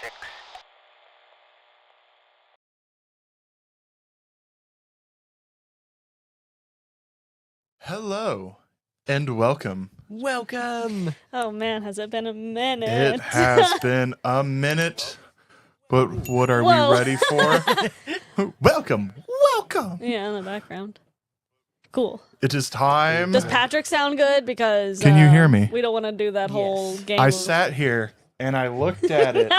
6. Hello and welcome. Welcome. Oh man, has it been a minute? It has been a minute, but what are Whoa. we ready for? Welcome. Yeah, in the background. Cool. It is time. Does Patrick sound good? Because Can you hear me? We don't want to do that whole game. I of- sat here and I looked at it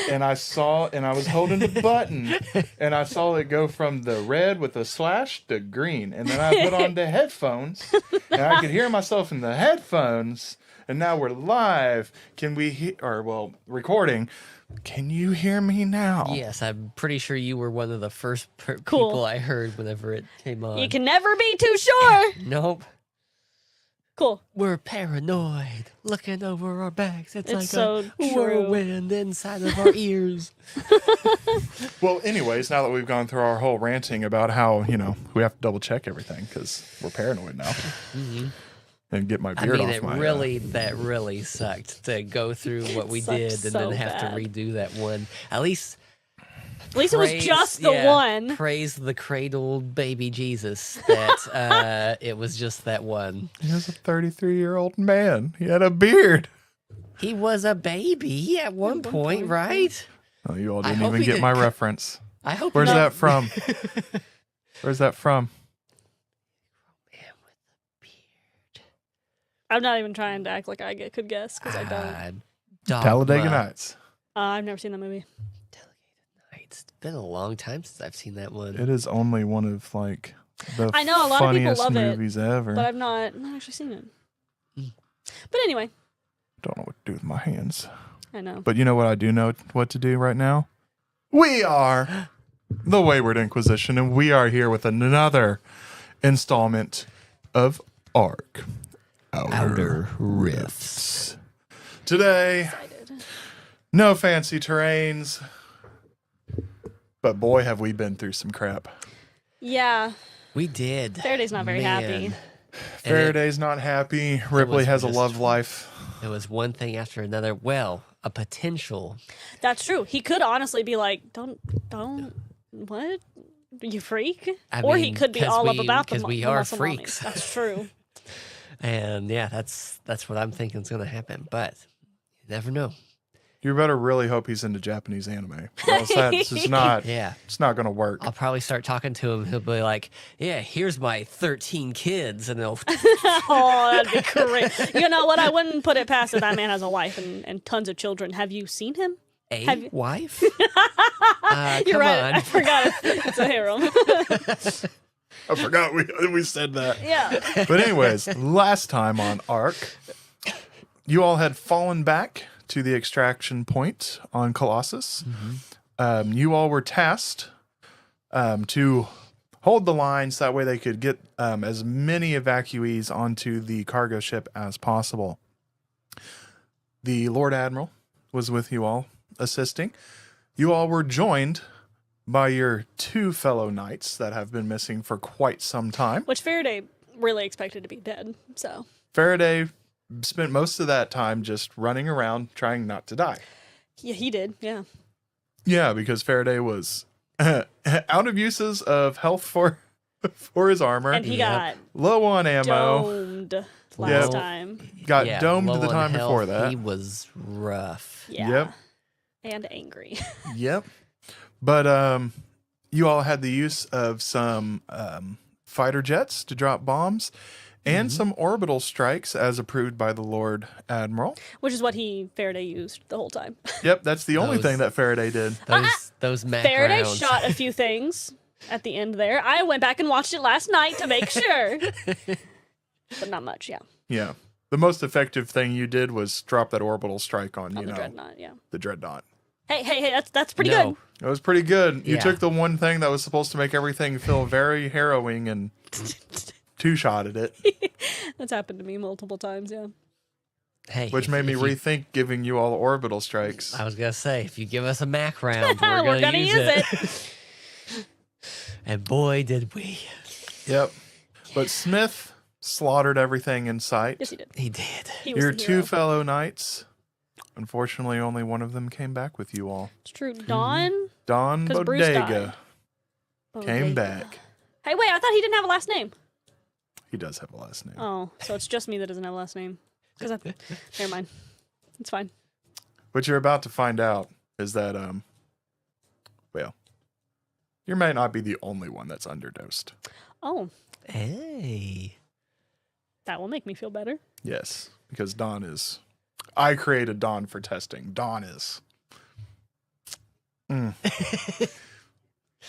and I saw, and I was holding the button and I saw it go from the red with a slash to green. And then I put on the headphones and I could hear myself in the headphones. And now we're live. Can we hear, recording. Can you hear me now? Yes, I'm pretty sure you were one of the first Cool. people I heard whenever it came on. You can never be too sure. Nope. Cool. We're paranoid, looking over our backs. It's like so a true. whirlwind inside of our ears. Well, anyways, now that we've gone through our whole ranting about how, we have to double check everything because we're paranoid now. Mhm. And get my I beard mean, off my that really sucked to go through what we Sucked did and so then have bad. to redo that one. At least At least it was just the one. Praise the cradled baby Jesus that it was just that one. He was a 33-year-old man. He had a beard. He was a baby at one point, right? Oh, you all I didn't hope even he get did- my reference. I hope Where's not. that from? Where's that from? Man with a beard. I'm not even trying to act like I could guess because I don't. Talladega Nights. I've never seen that movie. It's been a long time since I've seen that one. It is only one of the I know a lot of people funniest love it, movies ever. But I've not actually seen it. Mm. But anyway, Don't know what to do with my hands. I know. But you know what I do know what to do right now? We are the Wayward Inquisition, and we are here with another installment of Ark Outer Rifts. Today, Excited. no fancy terrains, but boy, have we been through some crap. Yeah, We did. Faraday's not very happy. And Faraday's not happy. Ripley was has a just- love life. It was one thing after another. Well, a potential. That's true. He could honestly be like, don't, what? You freak? I Or he mean, could be 'cause all up we- about the 'cause we the are muscle mommy. freaks. That's true. And yeah, that's what I'm thinking is going to happen. But you never know. You better really hope he's into Japanese anime. Or else that's just not. Yeah. It's not going to work. I'll probably start talking to him. He'll be like, yeah, here's my 13 kids. And they'll, Oh, that'd be great. You know what? I wouldn't put it past it. That man has a wife and tons of children. Have you seen him? Have you- wife? You're come right. on. I forgot it's a harem. I forgot we said that. Yeah. But anyways, last time on Ark, you all had fallen back to the extraction point on Colossus. You all were tasked to hold the lines. That way they could get as many evacuees onto the cargo ship as possible. The Lord Admiral was with you all, assisting. You all were joined by your two fellow knights that have been missing for quite some time. Which Faraday really expected to be dead. So Faraday spent most of that time just running around trying not to die. yeah, he did. Yeah. Yeah, because Faraday was out of uses of health for his armor, And he got low on ammo, domed last Yep. time. got Yeah, domed low the on time health, before that. He was rough. Yeah. Yep. And angry. Yep. But you all had the use of some fighter jets to drop bombs and some orbital strikes as approved by the Lord Admiral. Which is what Faraday used the whole time. Yep, that's the only Those- thing that Faraday did. Those Mac Faraday rounds. shot a few things at the end there. I went back and watched it last night to make sure. But not much, yeah. Yeah. The most effective thing you did was drop that orbital strike on, On the Dreadnought, yeah. the Dreadnought. Hey, that's pretty No. good. It was pretty good. You Yeah. took the one thing that was supposed to make everything feel very harrowing and two-shotted it, That's happened to me multiple times, yeah. Hey, which made me if you- rethink giving you all orbital strikes. I was going to say, if you give us a Mac round, We're we're going gonna to use it. And boy, did we. Yep. But Smith slaughtered everything in sight. Yes, he did. He did. He was Your the two hero. fellow knights Unfortunately, only one of them came back with you all. It's true. Dawn? Don 'Cause Bruce Bodega came Bodega. back. Hey, wait, I thought he didn't have a last name. He does have a last name. Oh, so it's just me that doesn't have a last name. Never mind. It's fine. What you're about to find out is that, well, you might not be the only one that's underdosed. Oh, Hey. that will make me feel better. Yes, because Don is. I created Don for testing. Don is. And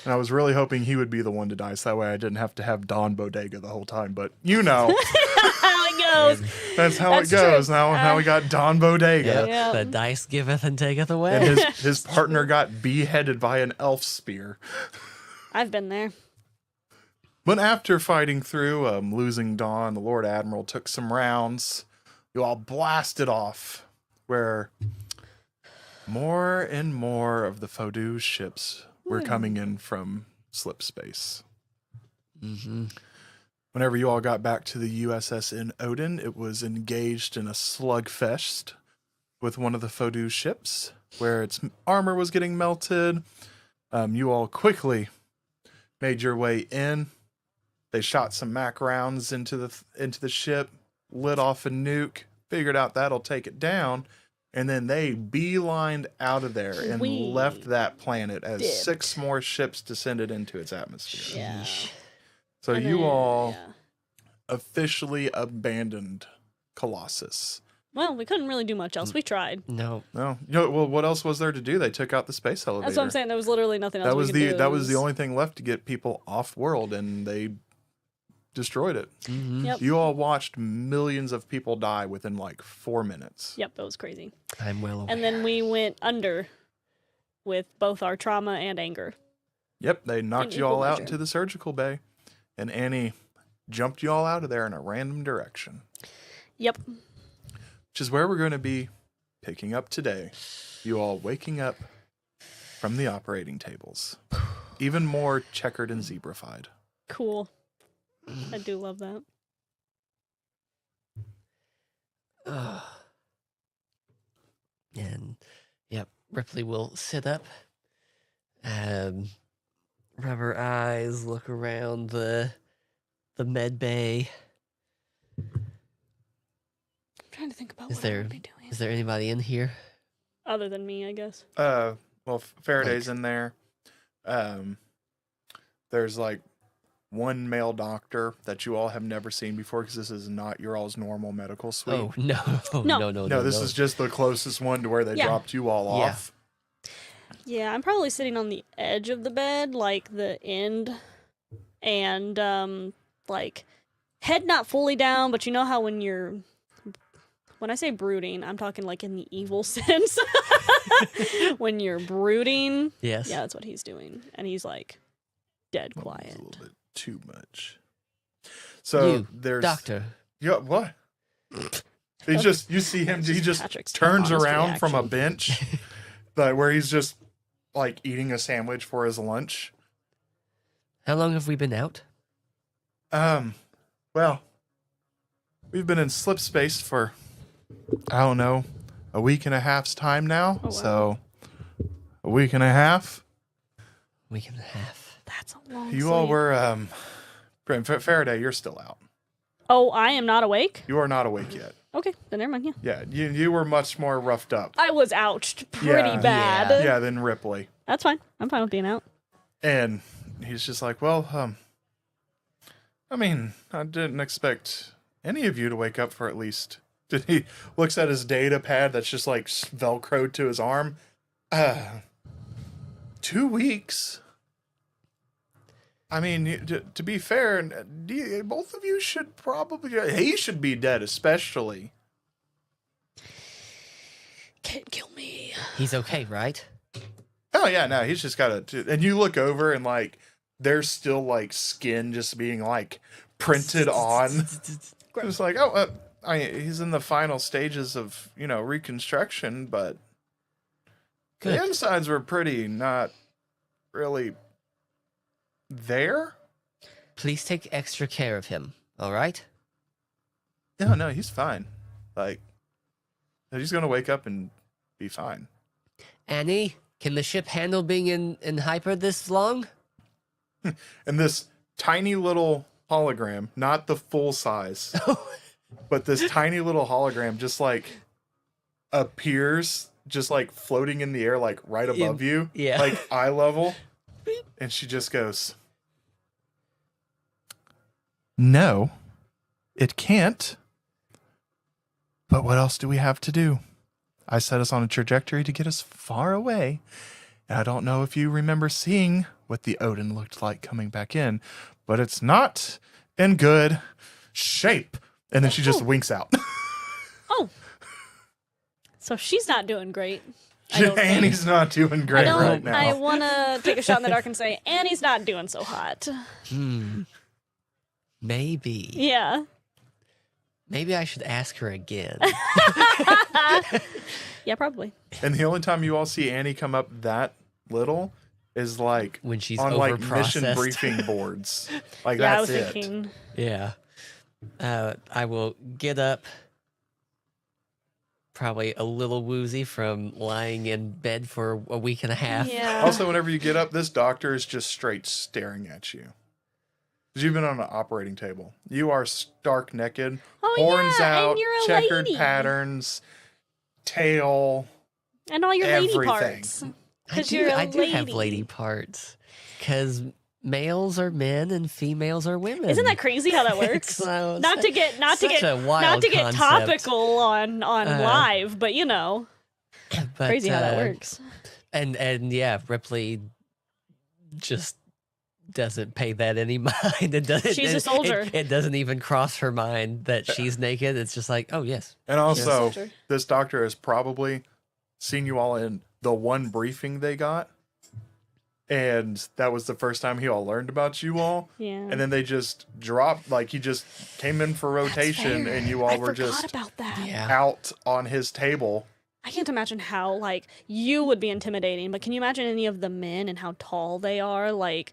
I was really hoping he would be the one to die, so that way I didn't have to have Don Bodega the whole time. But you know, How it goes. that's how That's it goes. true. Now we got Don Bodega. Yep. Yeah. The dice giveth and taketh away. And his partner got beheaded by an elf spear. I've been there. But after fighting through, losing Dawn, the Lord Admiral took some rounds. You all blasted off, where more and more of the Fodu ships were coming in from slip space. Mm-hmm. Whenever you all got back to the USS in Odin, it was engaged in a slugfest with one of the Fodu ships, where its armor was getting melted. You all quickly made your way in. They shot some Mac rounds into the ship, lit off a nuke, figured out that'll take it down, and then they beelined out of there and left that planet as 6 more ships descended into its atmosphere. Yeah. So And you then- all yeah. officially abandoned Colossus. Well, we couldn't really do much else. We tried. No. No, well, what else was there to do? They took out the space elevator. That's what I'm saying. There was literally nothing else That was we could do. that was the only thing left to get people off world, and they destroyed it. Mm-hmm. Yep. You all watched millions of people die within like 4 minutes. Yep, it was crazy. I'm well aware. And then we went under with both our trauma and anger. Yep, they knocked you equal all out measure. into the surgical bay, and Annie jumped you all out of there in a random direction, Yep. which is where we're going to be picking up today. You all waking up from the operating tables, even more checkered and zebrafied. Cool. I do love that. And yep, Ripley will sit up, rub her eyes, look around the med bay. I'm trying to think about Is what I there would be doing. is there anybody in here? Other than me, I guess. Well, Faraday's in there. There's like one male doctor that you all have never seen before, because this is not your all's normal medical suite. Oh no. No. No, this is just the closest one to where they Yeah. dropped you all Yeah. off. Yeah, I'm probably sitting on the edge of the bed, like the end, and like head not fully down, but you know how when I say brooding, I'm talking like in the evil sense. When you're brooding, Yes. yeah, that's what he's doing, and he's like dead Well, it's quiet. a little bit too much. So You, there's Doctor. Yeah, what? He just you see him. He just Patrick's turns honest around from a reaction. bench, like where he's just like eating a sandwich for his lunch. How long have we been out? Well, we've been in slip space for I don't know, a week and a half's time now. Oh, wow. So a week and a half. Week and a half. That's a long. You all sleep. were Faraday. You're still out. Oh, I am not awake. You are not awake yet. Okay, then never mind. Yeah, Yeah, you were much more roughed up. I was ouched pretty Yeah. bad. Yeah, than Ripley. That's fine. I'm fine with being out. And he's just like, well, I mean, I didn't expect any of you to wake up for at least. He looks at his data pad that's just like velcroed to his arm. 2 weeks. I mean, to be fair, both of you should probably. He should be dead, especially. Can't kill me. He's okay, right? Oh yeah, no, he's just got a. And you look over and like, there's still like skin just being like printed on. It's like, oh, he's in the final stages of reconstruction, but the Good. insides were pretty not really there. Please take extra care of him. All right. No, he's fine. Like, he's gonna wake up and be fine. Annie, can the ship handle being in hyper this long? And this tiny little hologram, not the full size, but this tiny little hologram just like appears, just like floating in the air, like right above you, yeah. like eye level. And she just goes, "No, it can't. But what else do we have to do? I set us on a trajectory to get us far away. And I don't know if you remember seeing what the Odin looked like coming back in, but it's not in good shape." And then she just winks out. Oh. So she's not doing great. I don't think. Annie's not doing great right now. I want to take a shot in the dark and say, Annie's not doing so hot. Maybe. Yeah. Maybe I should ask her again. Yeah, probably. And the only time you all see Annie come up that little is like When she's on like mission over-processed. briefing boards. Like Yeah, I that's was it. thinking. Yeah. I will get up, probably a little woozy from lying in bed for a week and a half. Yeah. Also, whenever you get up, this doctor is just straight staring at you. Because you've been on an operating table. You are stark naked, Oh, horns yeah, out, and you're a checkered lady. patterns, tail. And all your lady everything. parts. I 'Cause do, you're a I do have lady. lady parts. Because males are men and females are women. Isn't that crazy how that works? So, not to get such a wild not to get concept. topical on live, but you know, But, crazy how that works. And yeah, Ripley just doesn't pay that any mind. It doesn't, She's a soldier. It doesn't even cross her mind that she's naked. It's just like, oh yes. And also, soldier. this doctor has probably seen you all in the one briefing they got. And that was the first time he all learned about you all. Yeah. And then they just dropped, like he just came in for rotation Fair. and you all I were forgot just about that. Yeah. out on his table. I can't imagine how like you would be intimidating, but can you imagine any of the men and how tall they are, like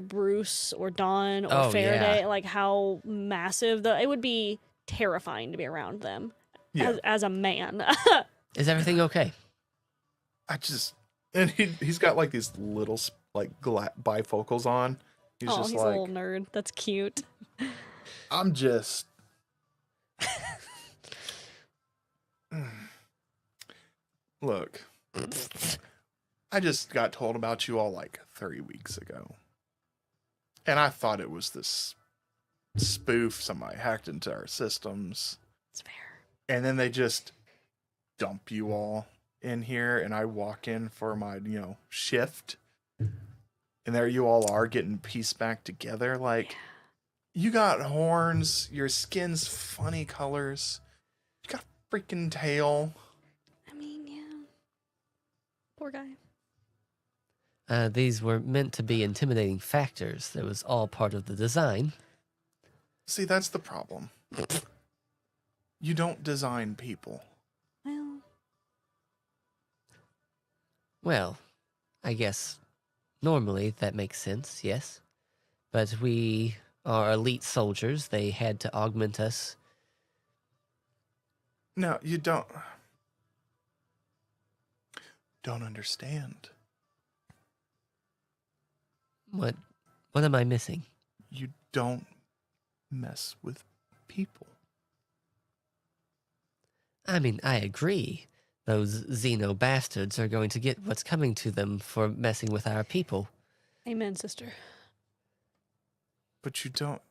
Bruce or Don or Oh, Faraday, yeah. like how massive it would be terrifying to be around them Yeah. as a man. Is everything okay? And he's got like these little like bifocals on. He's Oh, just he's a like, little nerd. That's cute. I'm just. Look, I just got told about you all like 3 weeks ago. And I thought it was this spoof. Somebody hacked into our systems. It's fair. And then they just dump you all in here. And I walk in for my, shift. And there you all are getting pieced back together. Like, you got horns. Your skin's funny colors. You got a freaking tail. I mean, yeah. Poor guy. These were meant to be intimidating factors. That was all part of the design. See, that's the problem. You don't design people. Well, Well, I guess normally that makes sense, yes. But we are elite soldiers. They had to augment us. No, you don't understand. What am I missing? You don't mess with people. I mean, I agree. Those Xeno bastards are going to get what's coming to them for messing with our people. amen, sister. But you don't.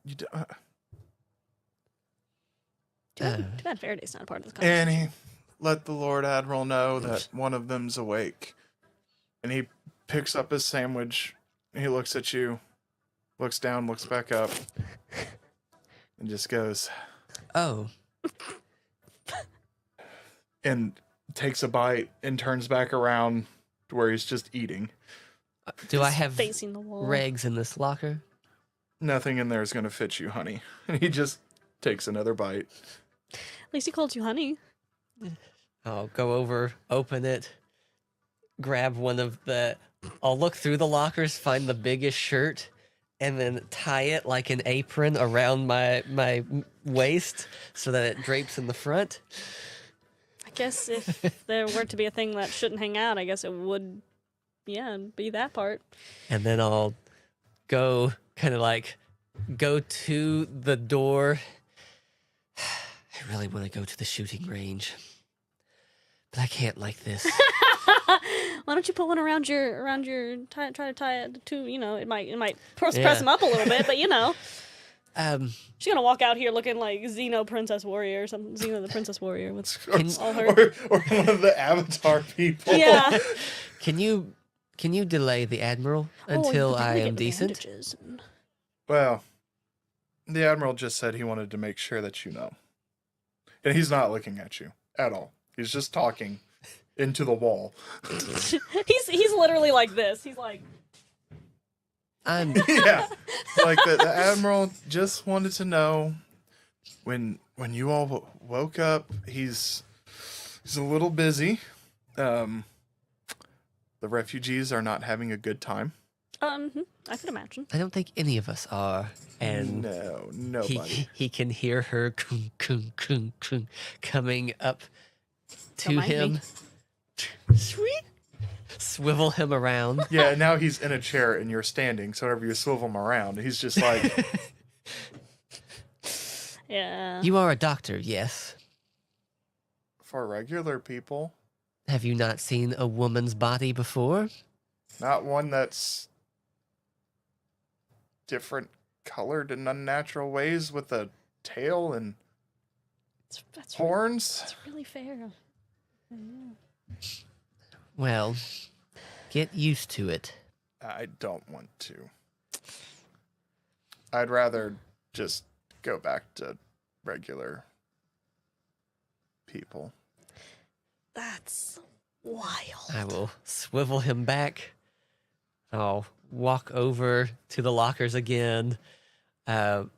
Too bad Faraday's not a part of this conversation. Annie, let the Lord Admiral know that one of them's awake. And he picks up his sandwich. He looks at you, looks down, looks back up, and just goes, Oh, and takes a bite and turns back around to where he's just eating. do I have Facing the wall. regs in this locker? Nothing in there is going to fit you, honey. And he just takes another bite. At least he called you honey. I'll go over, open it, grab one of the... I'll look through the lockers, find the biggest shirt, and then tie it like an apron around my waist so that it drapes in the front. I guess if there were to be a thing that shouldn't hang out, I guess it would, be that part. And then I'll go go to the door. I really want to go to the shooting range, but I can't like this. Why don't you put one around your try to tie it to, it might press him up a little bit, but she's gonna walk out here looking like Xeno Princess Warrior or something. Xeno the Princess Warrior with all her. Or one of the Avatar people. Yeah. Can you delay the Admiral until I am decent? Well, the Admiral just said he wanted to make sure that you know. And he's not looking at you at all. He's just talking into the wall. he's literally like this. He's like, yeah. Like the Admiral just wanted to know when you all woke up, he's a little busy. The refugees are not having a good time. I could imagine. I don't think any of us are. And no, nobody. He can hear her kung, kung, kung, kung, coming up to Don't mind him. me. Sweet. Swivel him around. Yeah, now he's in a chair and you're standing, so whenever you swivel him around, he's just like... Yeah. You are a doctor, yes. For regular people, Have you not seen a woman's body before? not one that's different colored in unnatural ways with a tail and That's horns. That's really fair. Well, get used to it. I don't want to. I'd rather just go back to regular people. That's wild. I will swivel him back. I'll walk over to the lockers again. Go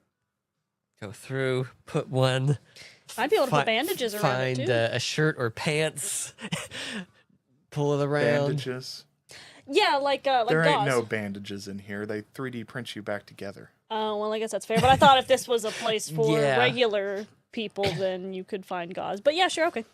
through, put one. I'd be able to put bandages around it Find too. a shirt or pants. Pull it around. Bandages. Yeah, like There ain't gauze. no bandages in here. They 3D print you back together. Oh, well, I guess that's fair. But I thought if this was a place for Yeah. regular people, then you could find gauze. But yeah, sure, okay.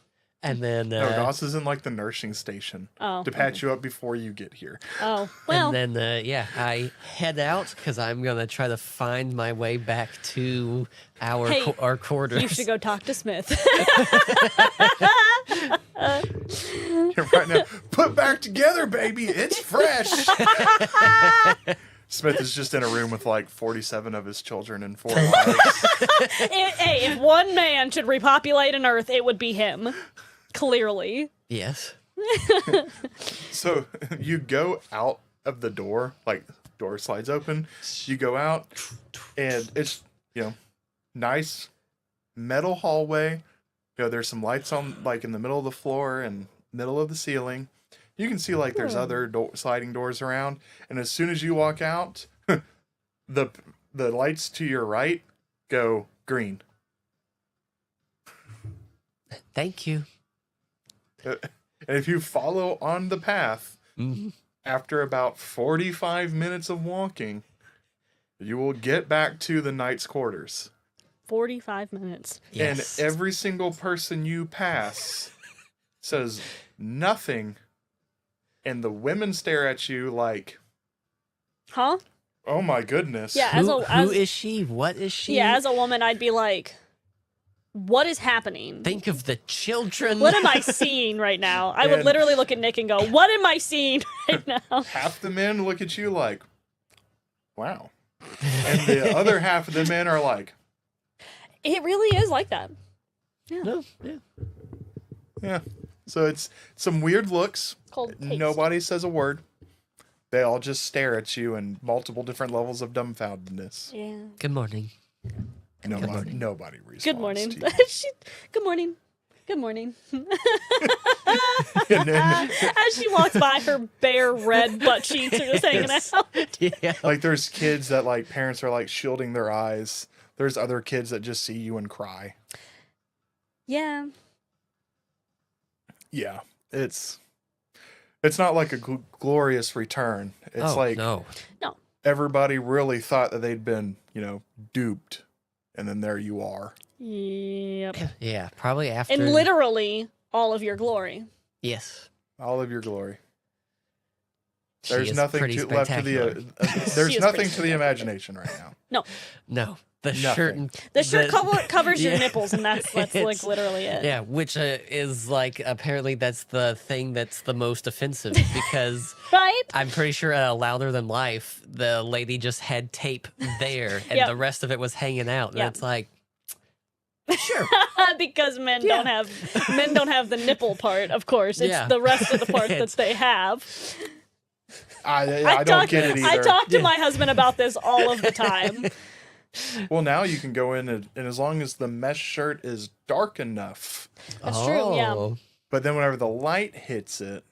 And then, No, Goss is in like the nursing station Oh. to patch you up before you get here. Oh, well. and then, I head out because I'm gonna try to find my way back to our Hey, our quarters. You should go talk to Smith. Right now, put back together, baby. It's fresh. Smith is just in a room with like 47 of his children and 4 wives. Hey, if one man should repopulate an Earth, it would be him. Clearly. Yes. So you go out of the door, like door slides open. You go out, and it's nice metal hallway. There's some lights on, like in the middle of the floor and middle of the ceiling. You can see like there's other sliding doors around, and as soon as you walk out, the lights to your right go green. Thank you. And if you follow on the path, after about 45 minutes of walking, you will get back to the knight's quarters. 45 minutes. Yes. And every single person you pass says nothing, and the women stare at you like, Huh? oh my goodness. Yeah, Who is she? What is she? Yeah, as a woman, I'd be like, what is happening? Think of the children. What am I seeing right now? I would And- literally look at Nick and go, what am I seeing right now? Half the men look at you like, wow. And the other half of the men are like, It really is like that. No, yeah. yeah. So it's some weird looks. Cold taste. Nobody says a word. They all just stare at you in multiple different levels of dumbfoundedness. Yeah. Good morning. Nobody responds. Good morning. to you. Good morning. Good morning. And then, As she walks by, her bare red butt cheeks are just hanging Yes. out. Yeah. like, there's kids that like parents are like shielding their eyes. There's other kids that just see you and cry. Yeah. Yeah, it's not like a glorious return. It's like no. everybody really thought that they'd been, duped, and then there you are. Yep. Yeah, probably after. And literally, all of your glory. Yes. All of your glory. She There's is nothing pretty left to spectacular. the. She There's is nothing pretty to the imagination right now. No. The Nothing. shirt and The shirt covers your Yeah. nipples, and that's like It's- literally it. Yeah, which is like apparently that's the thing that's the most offensive because Right? I'm pretty sure Louder Than Life, the lady just had tape there and Yep. the rest of it was hanging out. And Yep. it's like, sure. Because men Yeah. don't have the nipple part, of course. It's Yeah. the rest of the part that It's- they have. I don't get it either. I talk to my husband about this all of the time. Well, now you can go in and as long as the mesh shirt is dark enough, That's true, yeah. Oh, but then whenever the light hits it,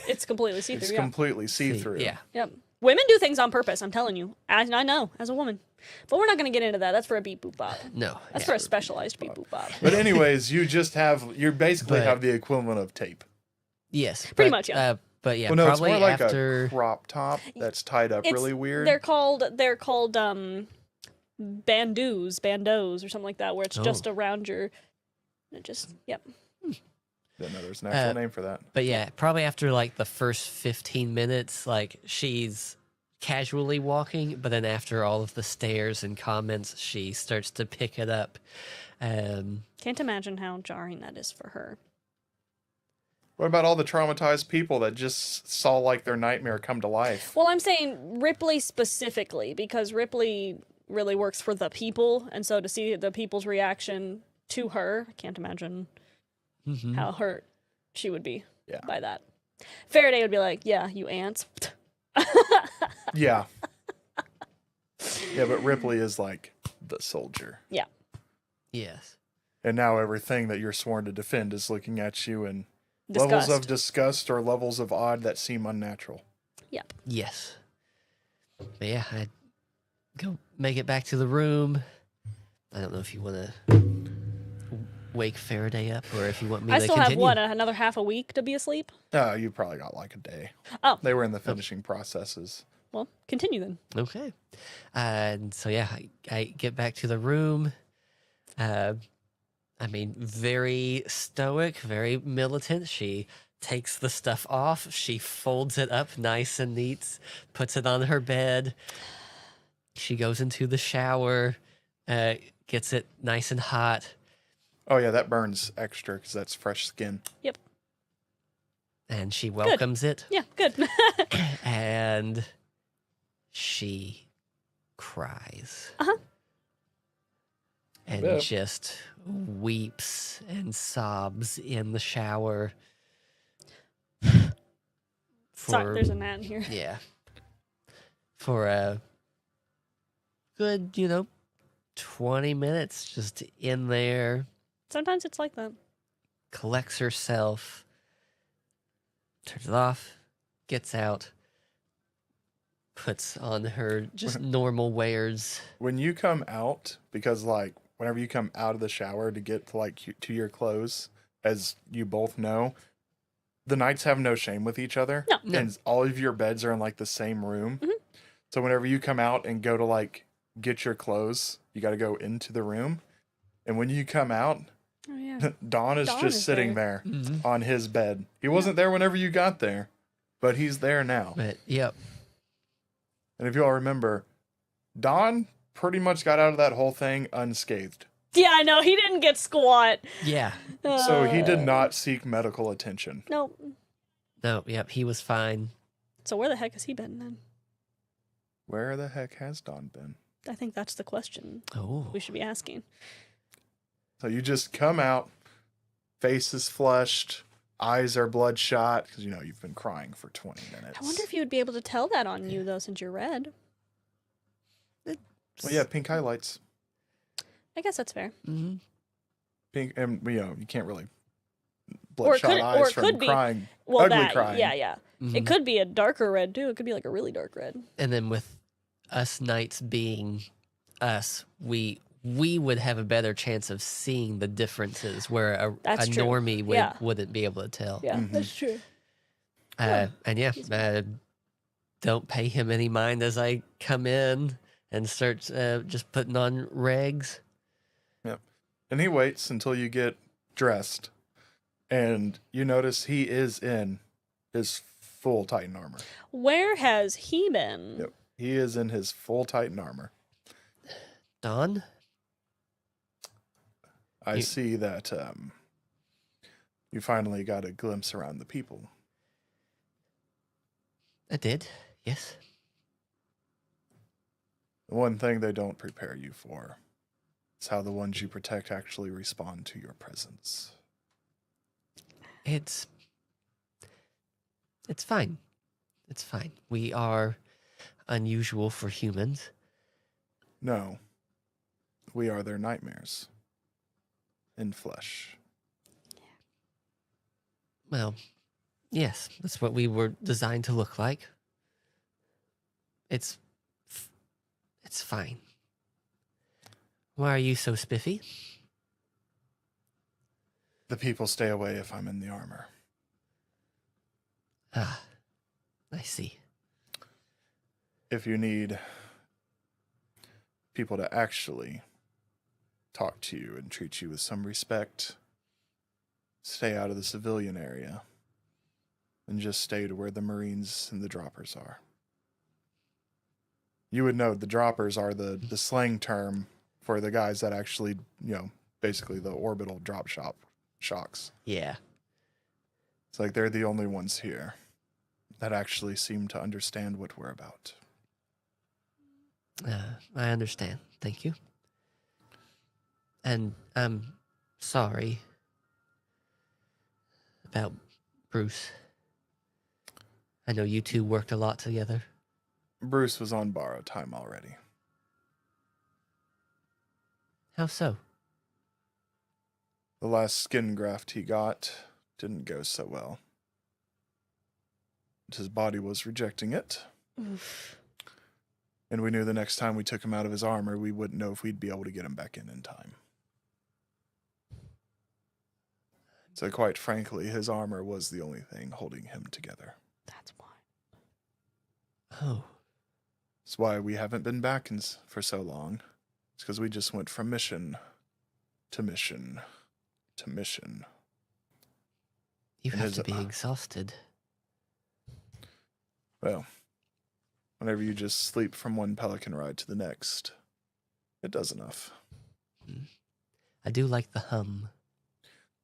It's completely see it's through. Yeah. completely see through. Yeah. Yep. Women do things on purpose. I'm telling you. I know as a woman, but we're not going to get into that. That's for a beep boop bop. No. That's yeah. for a specialized beep boop bop. But anyways, you basically But- have the equivalent of tape. Yes. Pretty but, much, yeah. But yeah, Well, no, it's probably more like after. a crop top that's tied up It's- really weird. They're called bandeaus or something like that, where it's just around your. It just yep. Didn't know there's an actual name for that. But yeah, probably after like the first 15 minutes, like she's casually walking, but then after all of the stares and comments, she starts to pick it up. Can't imagine how jarring that is for her. What about all the traumatized people that just saw like their nightmare come to life? Well, I'm saying Ripley specifically because Ripley really works for the people, and so to see the people's reaction to her, I can't imagine Mhm. how hurt she would be Yeah. by that. Faraday would be like, "Yeah, you ants." Yeah. Yeah, but Ripley is like the soldier. Yes. And now everything that you're sworn to defend is looking at you in levels of Disgust. disgust or levels of odd that seem unnatural. Yes. But yeah, I go make it back to the room. I don't know if you want to wake Faraday up or if you want me I to still continue. have another half a week to be asleep. You probably got like a day. Oh. They were in the finishing processes. Well, continue then. Okay. And so, yeah, I get back to the room. I mean, very stoic, very militant. She takes the stuff off. She folds it up nice and neat, puts it on her bed. She goes into the shower, gets it nice and hot. Oh, yeah, that burns extra because that's fresh skin. And she welcomes it. Yeah, good. And she cries. Uh-huh. And Yeah. just weeps and sobs in the shower. Sorry, there's a gnat in here. Yeah. For a good, 20 minutes just in there, Sometimes it's like that. collects herself, turns it off, gets out, puts on her just normal wares. When you come out, because like whenever you come out of the shower to get to to your clothes, as you both know, the knights have no shame with each other. No. And all of your beds are in like the same room. Mhm. So whenever you come out and go to like get your clothes, you got to go into the room. And when you come out, Oh yeah. Don is Don just is sitting there Mm-hmm. on his bed. He wasn't there whenever you got there, but he's there now. But, yep. And if you all remember, Don pretty much got out of that whole thing unscathed. Yeah, I know. He didn't get squat. Yeah. So he did not seek medical attention. No. No, yep, he was fine. So where the heck has he been then? Where the heck has Don been? I think that's the question Oh. we should be asking. So you just come out, face is flushed, eyes are bloodshot, because you've been crying for 20 minutes. I wonder if you would be able to tell that on you though, since you're red. Well, yeah, pink highlights. I guess that's fair. Mm-hmm. Pink, and you can't really Or it bloodshot could- or eyes it from could be- crying. Well, Ugly that crying. yeah. It could be a darker red too. It could be like a really dark red. And then with us knights being us, we would have a better chance of seeing the differences where a That's true. normie Yeah. wouldn't be able to tell. Yeah, Mhm. that's true. And yeah, don't pay him any mind as I come in and start just putting on regs. And he waits until you get dressed. And you notice he is in his full Titan armor. Where has he been? Yep. He is in his full Titan armor. Don? I see that you finally got a glimpse around the people. I did, yes. The one thing they don't prepare you for is how the ones you protect actually respond to your presence. It's fine. It's fine. We are unusual for humans. No. We are their nightmares. In flesh. Well, yes, that's what we were designed to look like. It's fine. Why are you so spiffy? The people stay away if I'm in the armor. Ah, I see. If you need people to actually talk to you and treat you with some respect, stay out of the civilian area and just stay to where the Marines and the droppers are. You would know the droppers are the slang term for the guys that actually, basically the orbital drop shocks. Yeah. It's like they're the only ones here that actually seem to understand what we're about. I understand. Thank you. And I'm sorry about Bruce. I know you two worked a lot together. Bruce was on borrowed time already. How so? The last skin graft he got didn't go so well. His body was rejecting it. Oof. And we knew the next time we took him out of his armor, we wouldn't know if we'd be able to get him back in time. So quite frankly, his armor was the only thing holding him together. That's why. Oh. That's why we haven't been back for so long. It's because we just went from mission to mission to mission. You And have to be exhausted. Well, whenever you just sleep from one pelican ride to the next, it does enough. I do like the hum.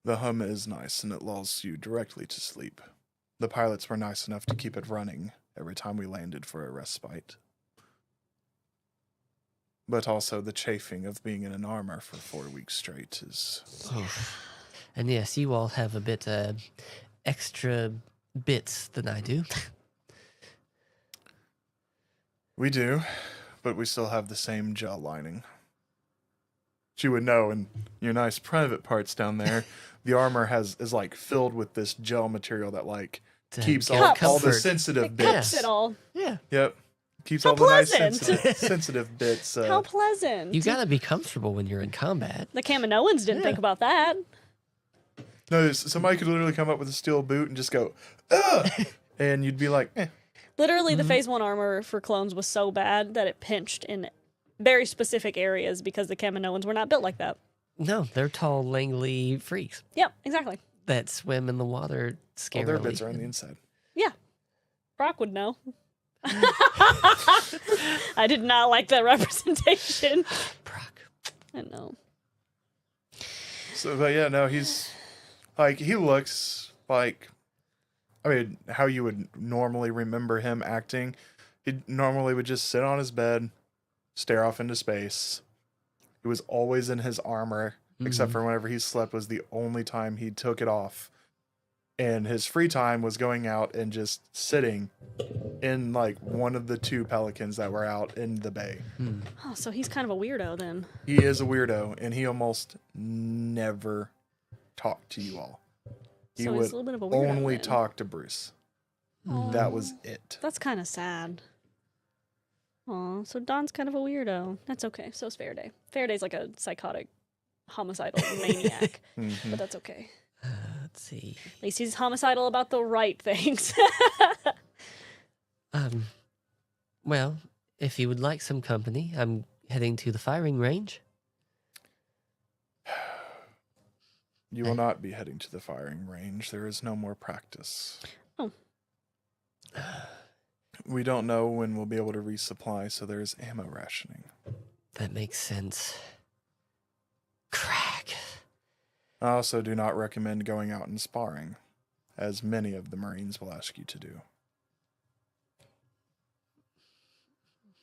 The hum is nice, and it lulls you directly to sleep. The pilots were nice enough to keep it running every time we landed for a respite. But also the chafing of being in an armor for 4 weeks straight is... Oh. And yes, you all have a bit extra bits than I do. We do, but we still have the same gel lining. But you would know in your nice private parts down there, the armor is like filled with this gel material that like To keeps give all the comfort. sensitive It bits. cups it all. Yeah. Yep. Keeps How all the nice pleasant. sensitive bits. How pleasant. You gotta be comfortable when you're in combat. The Kaminoans didn't think about that. No, somebody could literally come up with a steel boot and just go, ugh! And you'd be like, eh. Literally, the Phase 1 armor for clones was so bad that it pinched in very specific areas because the Kaminoans were not built like that. No, they're tall, langly freaks Yep, exactly. that swim in the water All scarily. their bits are on the inside. Yeah. Brock would know. I did not like that representation. Brock. I know. So, but yeah, no, he's like, he looks like, I mean, how you would normally remember him acting. He normally would just sit on his bed, stare off into space. He was always in his armor, except for whenever he slept was the only time he took it off. And his free time was going out and just sitting in like one of the 2 pelicans that were out in the bay. Oh, so he's kind of a weirdo then. He is a weirdo, and he almost never talked to you all. He So would he's a little bit of a weirdo only then. talk to Bruce. Oh, That was it. That's kind of sad. Aw, so Don's kind of a weirdo. That's okay. So's Faraday. Faraday's like a psychotic, homicidal maniac, Mhm. but that's okay. Let's see. At least he's homicidal about the right things. Well, if you would like some company, I'm heading to the firing range. You will not be heading to the firing range. There is no more practice. Oh. We don't know when we'll be able to resupply, so there's ammo rationing. That makes sense. Crack. I also do not recommend going out and sparring, as many of the Marines will ask you to do.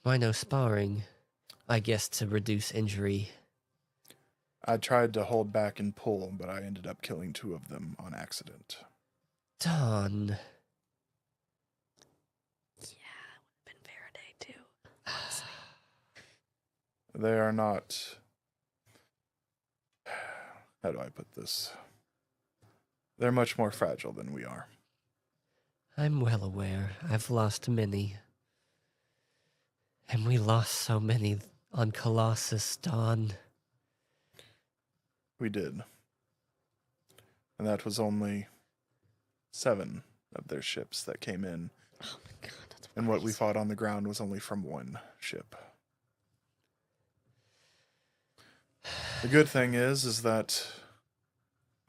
Why no sparring? I guess to reduce injury. I tried to hold back and pull, but I ended up killing 2 of them on accident. Don. Yeah, it would have been Faraday too. Honestly. They are not... How do I put this? They're much more fragile than we are. I'm well aware. I've lost many. And we lost so many on Colossus, Don. We did. And that was only 7 of their ships that came in. Oh my god, that's And what we crazy. fought on the ground was only from 1 ship. The good thing is that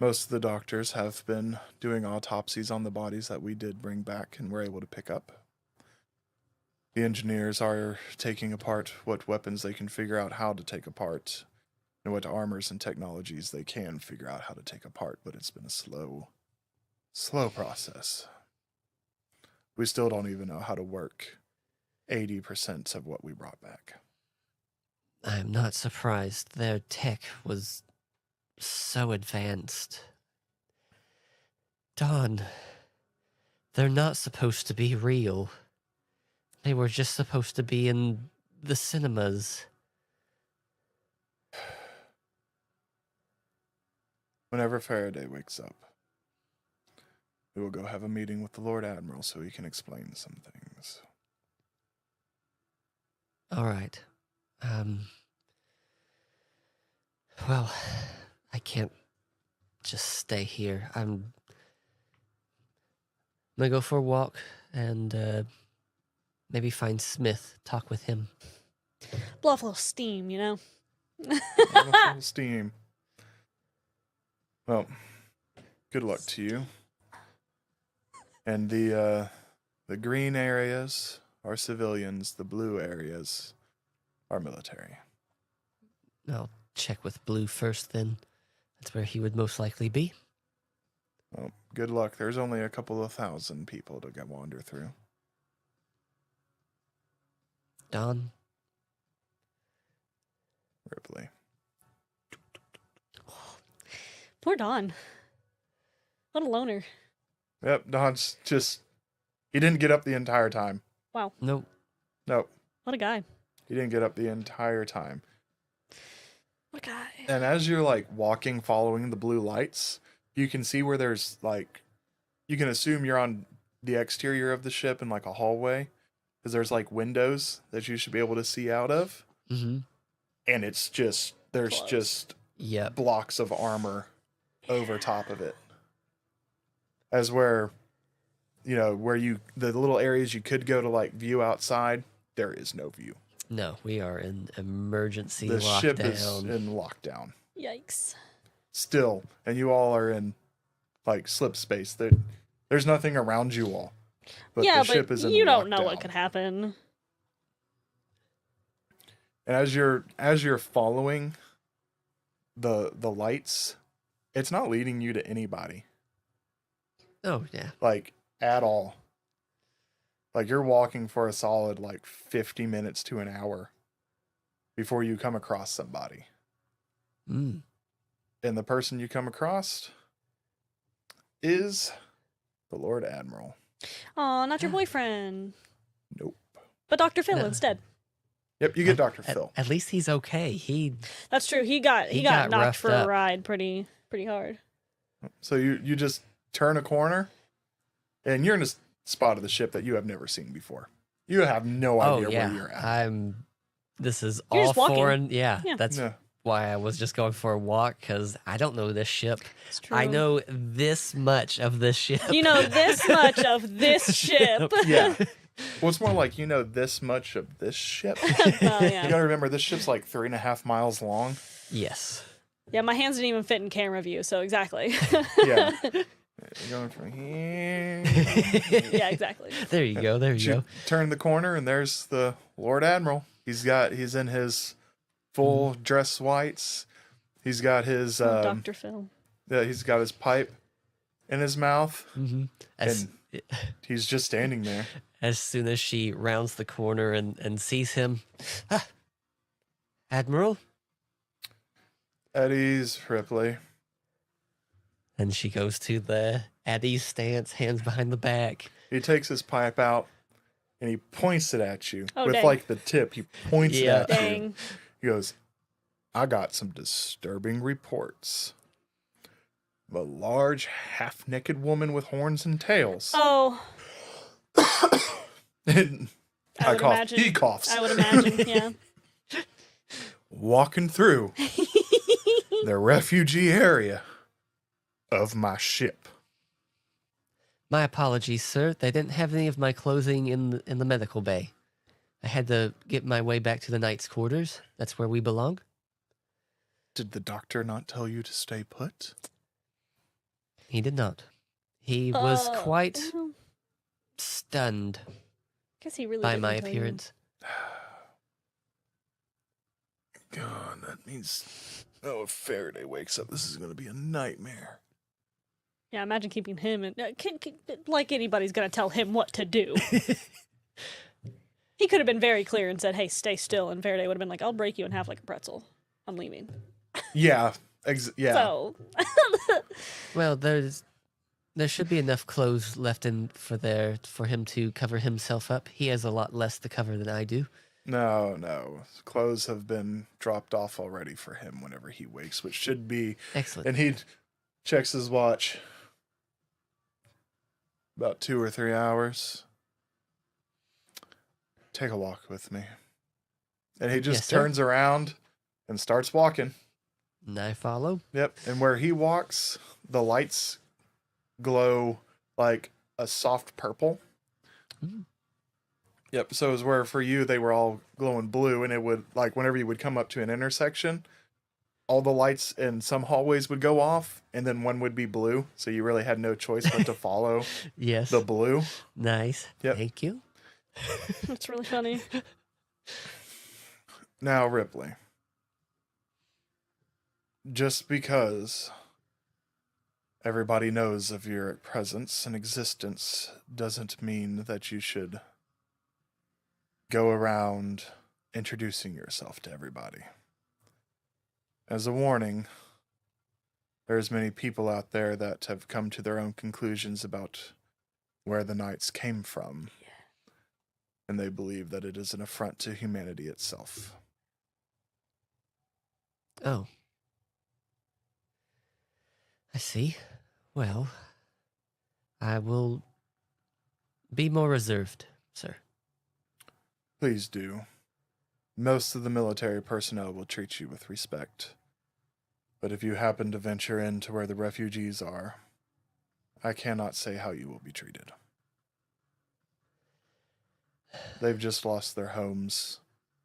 most of the doctors have been doing autopsies on the bodies that we did bring back and were able to pick up. The engineers are taking apart what weapons they can figure out how to take apart, and what armors and technologies they can figure out how to take apart, but it's been a slow process. We still don't even know how to work 80% of what we brought back. I'm not surprised. Their tech was so advanced. Don, they're not supposed to be real. They were just supposed to be in the cinemas. Whenever Faraday wakes up, we will go have a meeting with the Lord Admiral so he can explain some things. All right. Well, I can't just stay here. I'm gonna go for a walk and maybe find Smith, talk with him. Blow off a little steam, you know? Wonderful steam. Well, good luck to you. And the green areas are civilians. The blue areas are military. I'll check with Blue first then. That's where he would most likely be. Well, good luck. There's only a couple of thousand people to wander through. Don, Ripley. Poor Don. What a loner. Yep, Don's just... He didn't get up the entire time. Wow. nope. Nope, What a guy. he didn't get up the entire time. What a guy. And as you're, like, walking, following the blue lights, you can see where there's, like... You can assume you're on the exterior of the ship in, like, a hallway. Because there's, like, windows that you should be able to see out of. Mm-hmm. And it's just... There's Close. just Yep. blocks of armor over top of it. As where, you know, where you... The little areas you could go to, like, view outside, there is no view. No, we are in emergency The lockdown. ship is in lockdown. Yikes. Still, and you all are in like slip space. There's nothing around you all. But yeah, the ship but is in you don't know what lockdown. could happen. And as you're following the lights, it's not leading you to anybody. Oh, yeah. Like at all. Like you're walking for a solid like 50 minutes to an hour before you come across somebody. Mm. And the person you come across is the Lord Admiral. Aw, not your boyfriend. Nope. But Dr. Phil No. instead. Yep, you get Dr. At, Phil. at least he's okay. That's true. He got He got knocked roughed for up. a ride pretty hard. So you just turn a corner and you're in a spot of the ship that you have never seen before. You have no Oh, idea yeah. where you're at. This is You're all just walking. foreign. Yeah, Yeah. that's Yeah. why I was just going for a walk, because I don't know this ship. It's true. I know this much of this ship. You know this much of this ship. Yeah. Well, it's more like you know this much of this ship. Well, You yeah. gotta remember this ship's like 3.5 miles long. Yes. Yeah, my hands didn't even fit in camera view, so exactly. Yeah. You're going from here. Yeah, exactly. There you go. There you You go. turn the corner, and there's the Lord Admiral. He's in his full dress whites. He's got his Dr. Phil. he's got his pipe in his mouth, As and he's just standing there. as soon as she rounds the corner and sees him, ah, Admiral, At ease, Ripley. and she goes to the at ease stance, hands behind the back. He takes his pipe out and he points it at you Oh, with dang. like the tip. He points Yeah. it at you. Dang. He goes, I got some disturbing reports. A large, half-naked woman with horns and tails. Oh, And I would cough. imagine. He coughs. I would imagine, yeah. Walking through the refugee area of my ship. My apologies, sir. They didn't have any of my clothing in the medical bay. I had to get my way back to the knight's quarters. That's where we belong. Did the doctor not tell you to stay put? He did not. He was quite Well, stunned guess he really by didn't my tell you. appearance. God, that means... Oh, if Faraday wakes up, this is going to be a nightmare. Yeah, imagine keeping him in. Like anybody's gonna tell him what to do. He could have been very clear and said, "Hey, stay still," and Faraday would have been like, "I'll break you in half like a pretzel. I'm leaving." Yeah, yeah. So, Well, there should be enough clothes left in for him to cover himself up. He has a lot less to cover than I do. No. Clothes have been dropped off already for him whenever he wakes, which should be... Excellent. And he checks his watch. About 2 or 3 hours. Take a walk with me. And he just Yes, sir. turns around and starts walking. And I follow. Yep. And where he walks, the lights glow like a soft purple. Mm. Yep. So it was where for you they were all glowing blue, and it would, like, whenever you would come up to an intersection, all the lights in some hallways would go off, and then one would be blue. So you really had no choice but to follow Yes. the blue. Nice. Yep. Thank you. that's really funny. Now, Ripley, just because everybody knows of your presence and existence doesn't mean that you should go around introducing yourself to everybody. As a warning, there's many people out there that have come to their own conclusions about where the knights came from. And they believe that it is an affront to humanity itself. Oh. I see. Well, I will be more reserved, sir. Please do. Most of the military personnel will treat you with respect. But if you happen to venture into where the refugees are, I cannot say how you will be treated. They've just lost their homes,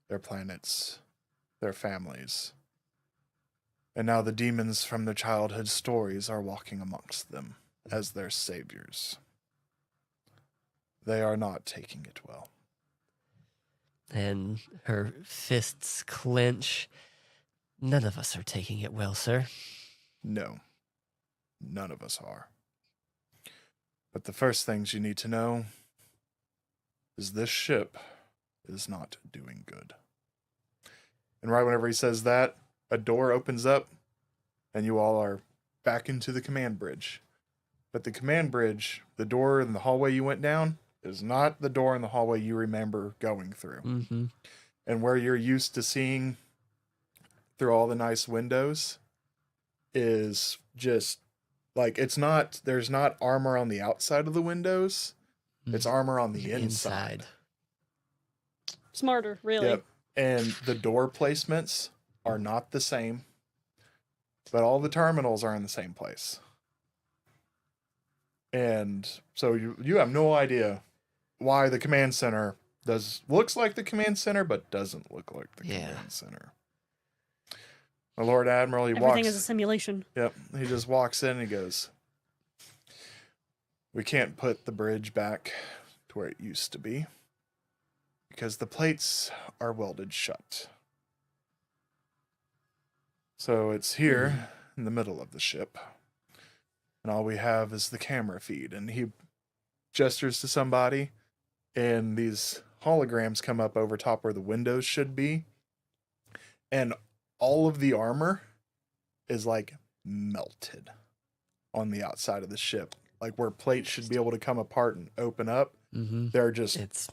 their planets, their families. And now the demons from their childhood stories are walking amongst them as their saviors. They are not taking it well. And her fists clench. None of us are taking it well, sir. No, none of us are. But the first things you need to know is this ship is not doing good. And right whenever he says that, a door opens up and you all are back into the command bridge. But the command bridge, the door in the hallway you went down, is not the door in the hallway you remember going through. Mm-hmm. And where you're used to seeing through all the nice windows is just like, there's not armor on the outside of the windows. It's armor on the inside. Smarter, really. Yep. And the door placements are not the same, but all the terminals are in the same place. And so you have no idea why the command center looks like the command center, but doesn't look like the command center. The Lord Admiral, he Everything walks. is a simulation. Yep. He just walks in and he goes, "We can't put the bridge back to where it used to be because the plates are welded shut. So it's here in the middle of the ship. And all we have is the camera feed." And he gestures to somebody, and these holograms come up over top where the windows should be. And all of the armor is like melted on the outside of the ship. Like where plates should be able to come apart and open up. Mm-hmm. They're just It's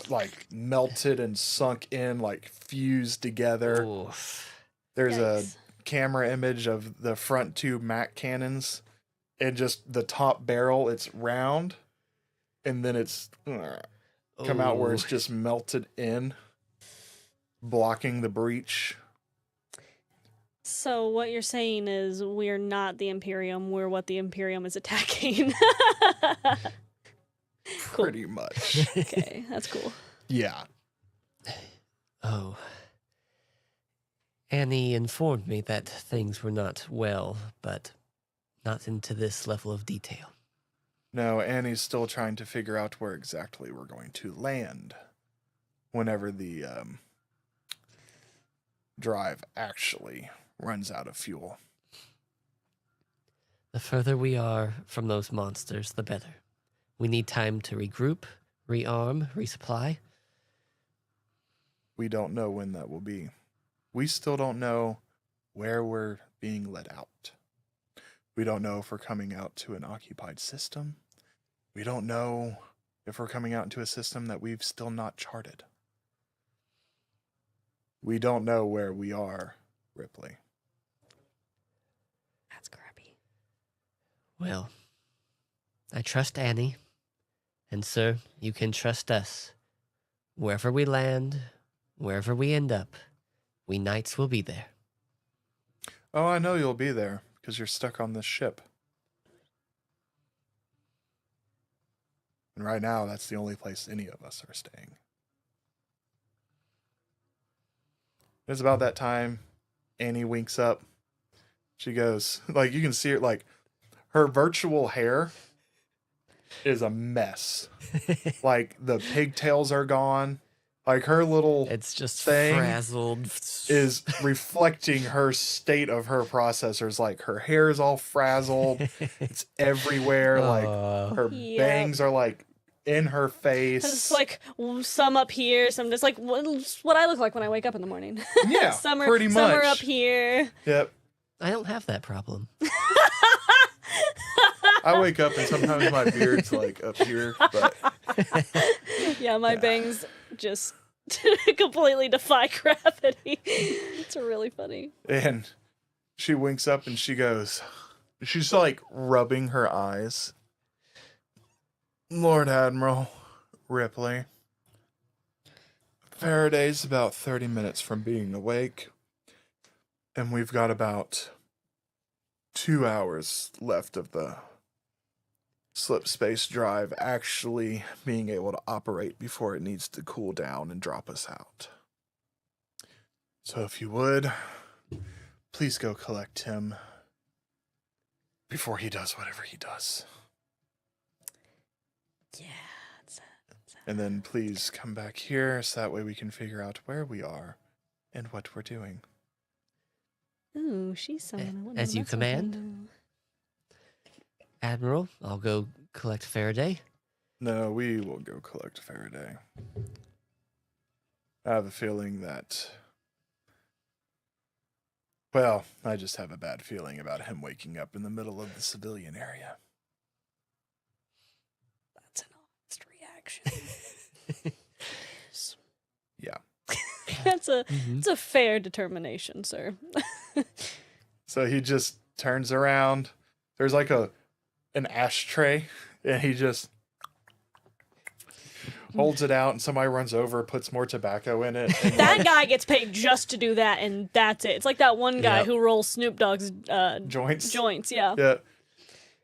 like melted and sunk in, like fused together. oof. There's a Yikes. camera image of the front two Mac cannons, and just the top barrel, it's round, and then it's come out where it's Ooh. just melted in, blocking the breach. So what you're saying is we're not the Imperium, we're what the Imperium is attacking. Cool. Pretty much. Okay, that's cool. Yeah. Oh. Annie informed me that things were not well, but not into this level of detail. No, Annie's still trying to figure out where exactly we're going to land whenever the drive actually runs out of fuel. The further we are from those monsters, the better. We need time to regroup, rearm, resupply. We don't know when that will be. We still don't know where we're being let out. We don't know if we're coming out to an occupied system. We don't know if we're coming out into a system that we've still not charted. We don't know where we are, Ripley. That's crappy. Well, I trust Annie. And sir, you can trust us. Wherever we land, wherever we end up, we knights will be there. Oh, I know you'll be there because you're stuck on this ship. And right now, that's the only place any of us are staying. It's about that time. Annie winks up. She goes, like, you can see her, like, her virtual hair is a mess. Like, the pigtails are gone. Like, her little It's just thing frazzled. is reflecting her state of her processors. Like, her hair is all frazzled. It's everywhere. Like, her Yep. bangs are, like, in her face. It's like some up here, some just like what I look like when I wake up in the morning. Yeah, some are, pretty much. Some are up here. Yep. I don't have that problem. I wake up and sometimes my beard's like up here, but Yeah, my bangs just completely defy gravity. It's really funny. and she winks up and she goes, she's like rubbing her eyes. Lord Admiral Ripley, Faraday's about 30 minutes from being awake, and we've got about 2 hours left of the slip space drive actually being able to operate before it needs to cool down and drop us out. So if you would, please go collect him before he does whatever he does. Yeah. And then please come back here so that way we can figure out where we are and what we're doing. Ooh, she's someone I wouldn't As you mess with command. right Admiral, I'll go collect Faraday. No, we will go collect Faraday. I have a feeling that... Well, I just have a bad feeling about him waking up in the middle of the civilian area. That's an honest reaction. Yeah. That's a Mhm. it's a fair determination, sir. So he just turns around. There's like an ashtray, and he just holds it out, and somebody runs over, puts more tobacco in it. And That guy gets paid just to do that, and that's it. It's like that one guy Yep. who rolls Snoop Dogg's joints. joints. Yeah. Yeah.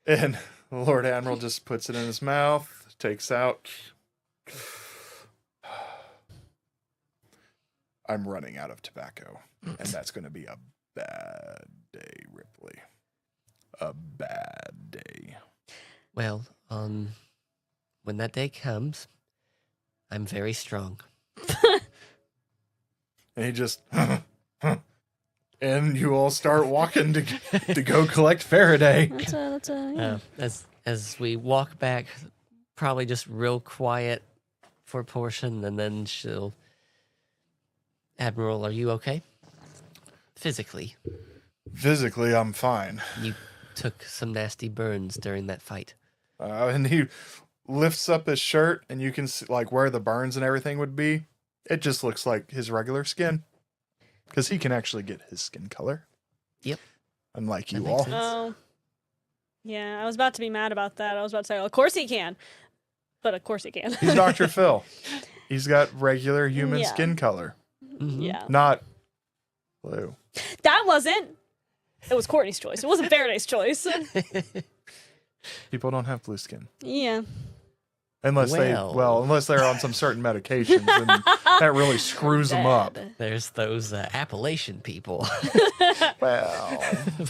And the Lord Admiral just puts it in his mouth, takes out. I'm running out of tobacco, and that's going to be a bad day, Ripley. A bad day. Well, when that day comes, I'm very strong. And he just, and you all start walking to go collect Faraday. That's a yeah. As we walk back, probably just real quiet for a portion, and then she'll. Admiral, are you okay? Physically, Physically, I'm fine. you took some nasty burns during that fight. And he lifts up his shirt, and you can see like where the burns and everything would be. It just looks like his regular skin, because he can actually get his skin color. Yep. Unlike That you makes all. sense. Oh. Yeah, I was about to be mad about that. I was about to say, of course he can. But of course he can. He's Dr. Phil. He's got regular human Yeah. skin color, Mhm. Yeah. not blue. That wasn't. It was Courtney's choice. It wasn't Faraday's choice. People don't have blue skin. Yeah. Unless unless they're on some certain medications, and that really screws them up. Bad. There's those Appalachian people. Well,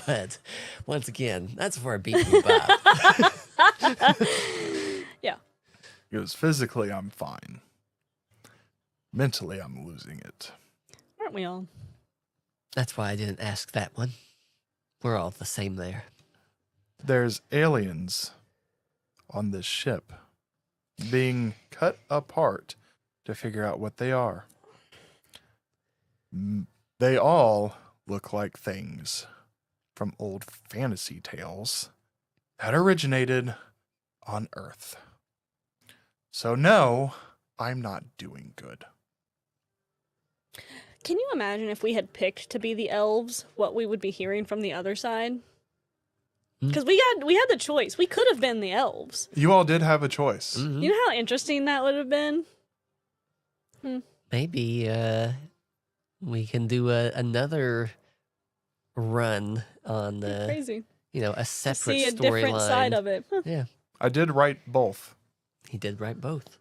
But once again, that's for a beat boop bop. Yeah. he goes, physically, I'm fine. Mentally, I'm losing it. Aren't we all? That's why I didn't ask that one. We're all the same there. There's aliens on this ship being cut apart to figure out what they are. They all look like things from old fantasy tales that originated on Earth. So no, I'm not doing good. Can you imagine if we had picked to be the elves, what we would be hearing from the other side? Because we had the choice. We could have been the elves. You all did have a choice. Mhm. You know how interesting that would have been? Maybe we can do another run on Crazy. a separate See a different side storyline. of it. Huh. Yeah, I did write both he did write both.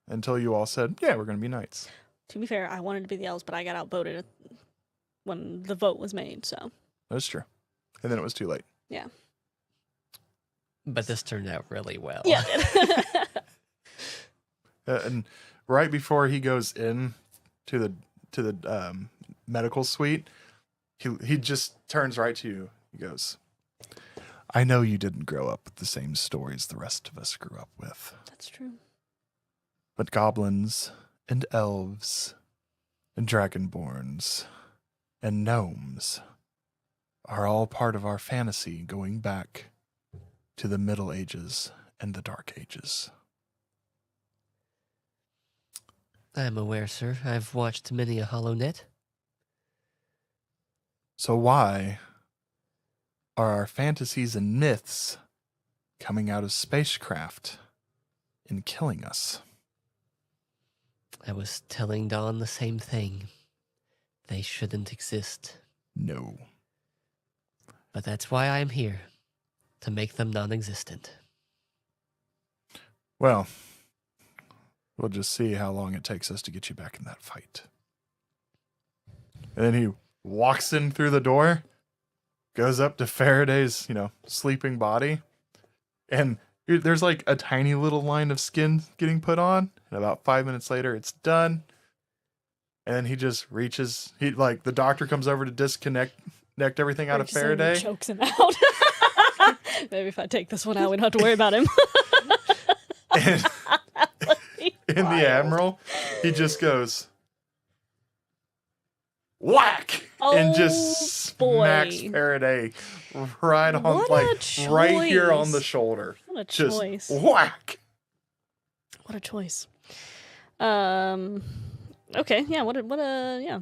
until you all said, yeah, we're going to be knights. To be fair, I wanted to be the elves, but I got outvoted when the vote was made, so. That's true. And then it was too late. Yeah. But this turned out really well. Yeah. And right before he goes in to the medical suite, he just turns right to you. He goes, I know you didn't grow up with the same stories the rest of us grew up with, That's true. but goblins and elves and dragonborns and gnomes are all part of our fantasy going back to the Middle Ages and the Dark Ages. I'm aware, sir. I've watched many a HoloNet. So why are our fantasies and myths coming out of spacecraft and killing us? I was telling Dawn the same thing. They shouldn't exist. No. But that's why I'm here. To make them non-existent. Well, we'll just see how long it takes us to get you back in that fight. And then he walks in through the door, goes up to Faraday's, sleeping body, and there's like a tiny little line of skin getting put on, and about 5 minutes later it's done. And then he just reaches, the doctor comes over to disconnect everything out of Reaches in and Faraday. chokes him out. Maybe if I take this one out, we don't have to worry about him. And in the Admiral, he just goes, whack! And just boy. smacks Faraday right on, What a right here on the choice. shoulder. What a Just choice. whack! What a choice. Okay, yeah, yeah.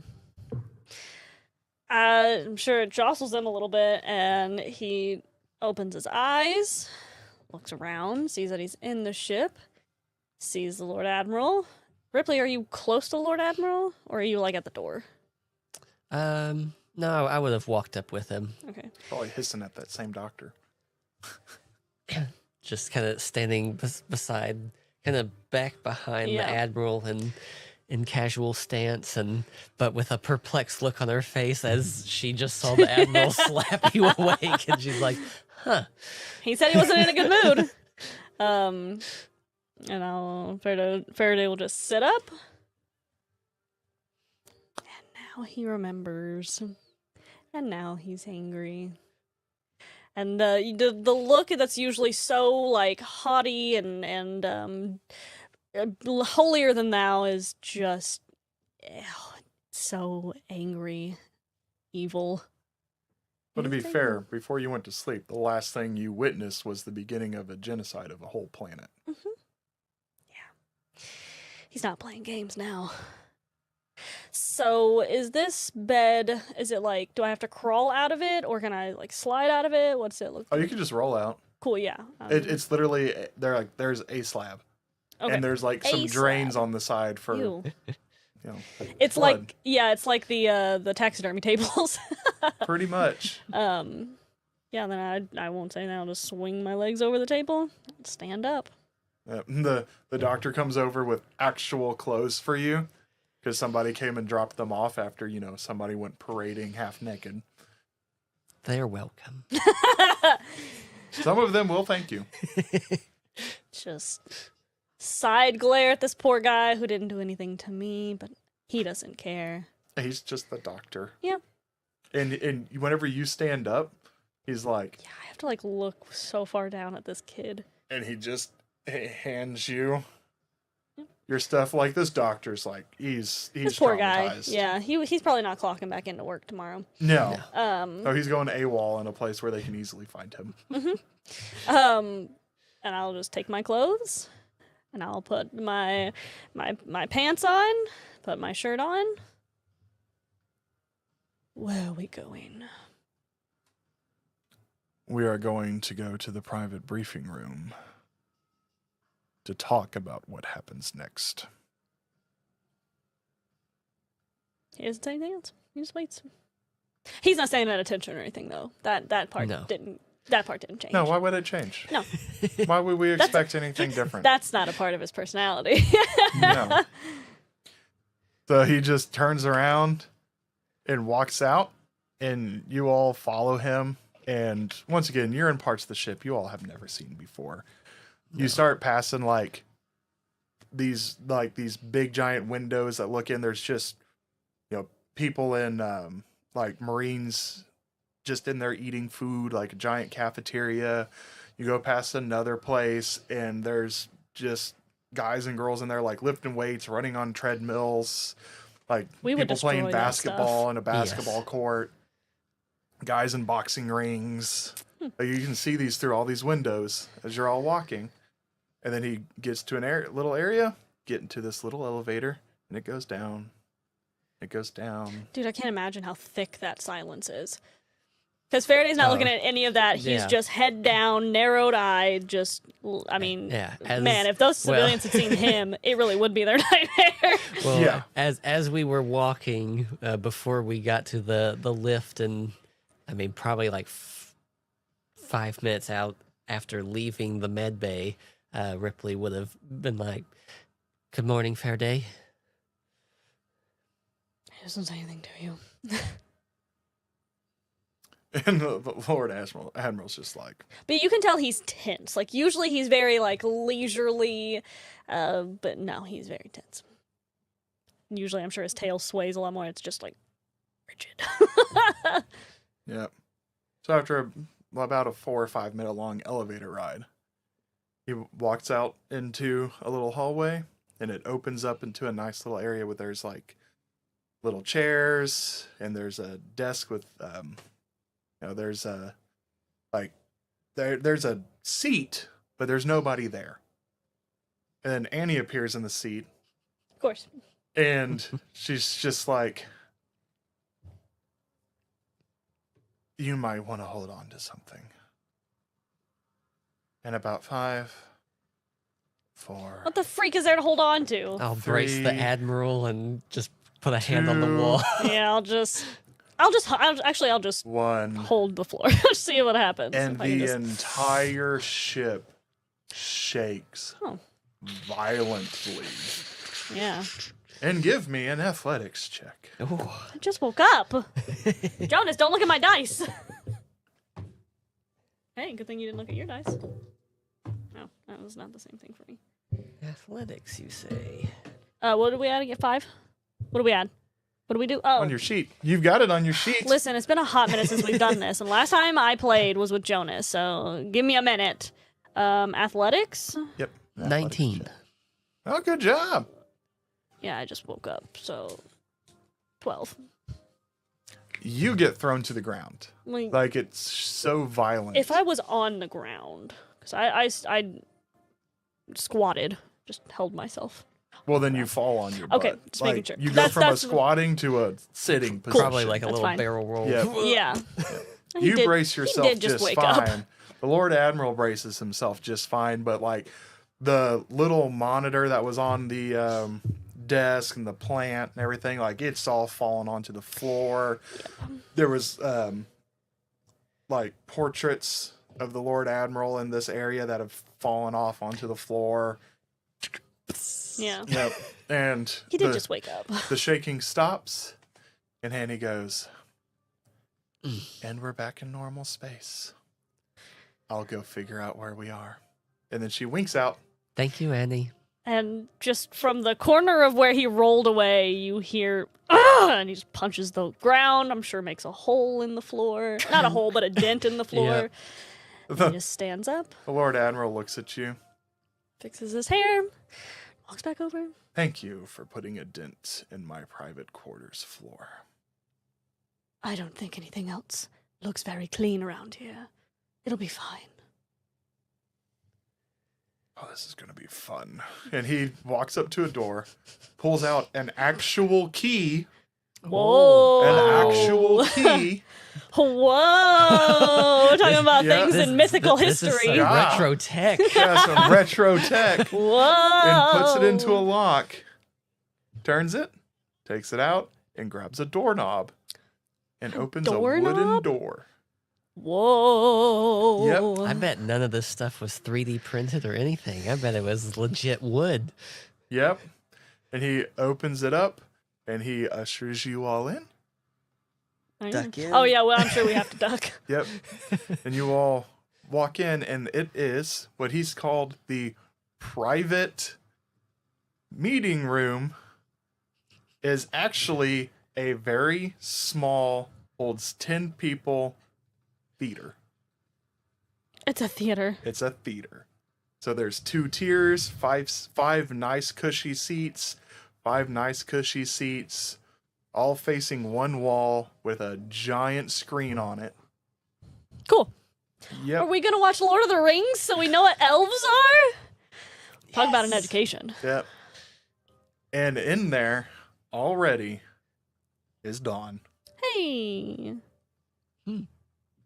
I'm sure it jostles him a little bit, and he opens his eyes, looks around, sees that he's in the ship, sees the Lord Admiral. Ripley, are you close to Lord Admiral, or are you, at the door? No, I would have walked up with him. Okay. Probably hissing at that same doctor. Just kind of standing beside, kind of back behind Yeah. the Admiral and in casual stance, but with a perplexed look on her face as she just saw the Admiral slap you awake, and she's like, huh. He said he wasn't in a good mood. And Faraday will just sit up. And now he remembers. And now he's angry. And the look that's usually so like haughty and holier than thou is just so angry, evil. But to be He's fair, angry. before you went to sleep, the last thing you witnessed was the beginning of a genocide of a whole planet. Yeah. He's not playing games now. So, is this bed, is it like, do I have to crawl out of it, or can I, like, slide out of it? What's it look Oh, like? you can just roll out. Cool, yeah. It's literally, there's a slab. Okay. And there's like some A drains slab. on the side for, Ew. you know, It's blood. like, yeah, it's like the taxidermy tables. Pretty much. Yeah, then I won't say that. I'll just swing my legs over the table, and stand up. The doctor comes over with actual clothes for you because somebody came and dropped them off after, you know, somebody went parading half naked. They're welcome. Some of them will thank you. Just side glare at this poor guy who didn't do anything to me, but he doesn't care. He's just the doctor. Yeah. And whenever you stand up, he's like, Yeah, I have to like look so far down at this kid. and he just hands you your stuff. Like, this doctor's like, he's This poor guy. traumatized. Yeah, he's probably not clocking back into work tomorrow. No. Um, Oh, he's going AWOL in a place where they can easily find him. and I'll just take my clothes, and I'll put my pants on, put my shirt on. Where are we going? We are going to go to the private briefing room to talk about what happens next. He doesn't say anything else. He just waits. He's not saying at attention or anything though. That part No. didn't change. No, why would it change? No. Why would we expect anything different? That's not a part of his personality. No. So he just turns around and walks out, and you all follow him. And once again, you're in parts of the ship you all have never seen before. You start passing like these big giant windows that look in. There's just, you know, people in like Marines just in there eating food, like a giant cafeteria. You go past another place, and there's just guys and girls in there like lifting weights, running on treadmills, like We would people playing destroy that basketball stuff. in a basketball court, guys in boxing rings. Like, you can see these through all these windows as you're all walking. And then he gets to an little area, get into this little elevator, and it goes down. It goes down. Dude, I can't imagine how thick that silence is. Because Faraday's not looking at any of that. He's yeah. just head down, narrowed eye. Just, I mean, Yeah, man, if those civilians had seen him, it really would be their nightmare. Well, Yeah. as we were walking before we got to the lift, and I mean probably like 5 minutes out after leaving the med bay, Ripley would have been like, "Good morning, Faraday." He doesn't say anything to you. And the Lord Admiral's just like, But you can tell he's tense. Like, usually he's very, like, leisurely, but no, he's very tense. Usually I'm sure his tail sways a lot more. It's just, like, rigid. yeah. So after about a 4 or 5 minute long elevator ride, he walks out into a little hallway, and it opens up into a nice little area where there's like little chairs, and there's a desk with you know, there's a like there's a seat, but there's nobody there. And then Annie appears in the seat, Of course. and she's just like, "You might want to hold on to something." And about 5, 4, What the freak is there to hold on to? I'll brace the 3, Admiral and just put a hand on the 2, wall. Yeah, I'll just one, hold the floor. See what happens. and If I can the just- entire ship shakes Oh. violently. Yeah. And give me an athletics check. Ooh. I just woke up. Jonas, don't look at my dice. Hey, good thing you didn't look at your dice. No, that was not the same thing for me. Athletics, you say? What did we add again? 5? What did we add? What do we do? Oh. On your sheet. You've got it on your sheet. Listen, it's been a hot minute since we've done this, and last time I played was with Jonas, so give me a minute. Athletics? Yep. 19. check. Oh, good job. Yeah, I just woke up, so 12. You get thrown to the ground. Like it's so violent. If I was on the ground, because I squatted, just held myself. Well, then you fall on your butt. Okay, just making sure. You go from a squatting to a sitting position. Probably like a That's little fine. barrel roll. Yep. Yeah. You brace yourself did just wake fine. up. The Lord Admiral braces himself just fine, but like the little monitor that was on the desk and the plant and everything, like it's all fallen onto the floor. There was like portraits of the Lord Admiral in this area that have fallen off onto the floor. Yeah. Yep. And He did just wake up. the shaking stops, and Hanny goes, and we're back in normal space. I'll go figure out where we are. And then she winks out. Thank you, Annie. And just from the corner of where he rolled away, you hear, "Ugh!" And he just punches the ground. I'm sure makes a hole in the floor. Not a hole, but a dent in the floor. And he just stands up, The Lord Admiral looks at you. fixes his hair, walks back over. Thank you for putting a dent in my private quarters floor. I don't think anything else looks very clean around here. It'll be fine. Oh, this is going to be fun. And he walks up to a door, pulls out an actual key. Whoa. An actual key. Whoa. We're talking about Yeah. things in mythical This is history. some Yeah. retro tech. Yeah, some retro tech. Whoa. And puts it into a lock. Turns it, takes it out, and grabs a doorknob. And opens a wooden doorknob? door. Whoa. Yep. I bet none of this stuff was 3D printed or anything. I bet it was legit wood. Yep. And he opens it up, and he ushers you all in. Duck in. Oh, yeah, well, I'm sure we have to duck. Yep. And you all walk in, and it is what he's called the private meeting room. Is actually a very small, holds 10 people theater. It's a theater. It's a theater. So there's 2 tiers, five nice cushy seats, 5 nice cushy seats, all facing one wall with a giant screen on it. Cool. Yep. Are we going to watch Lord of the Rings so we know what elves are? Talk about an education. Yep. And in there already is Dawn. Hey.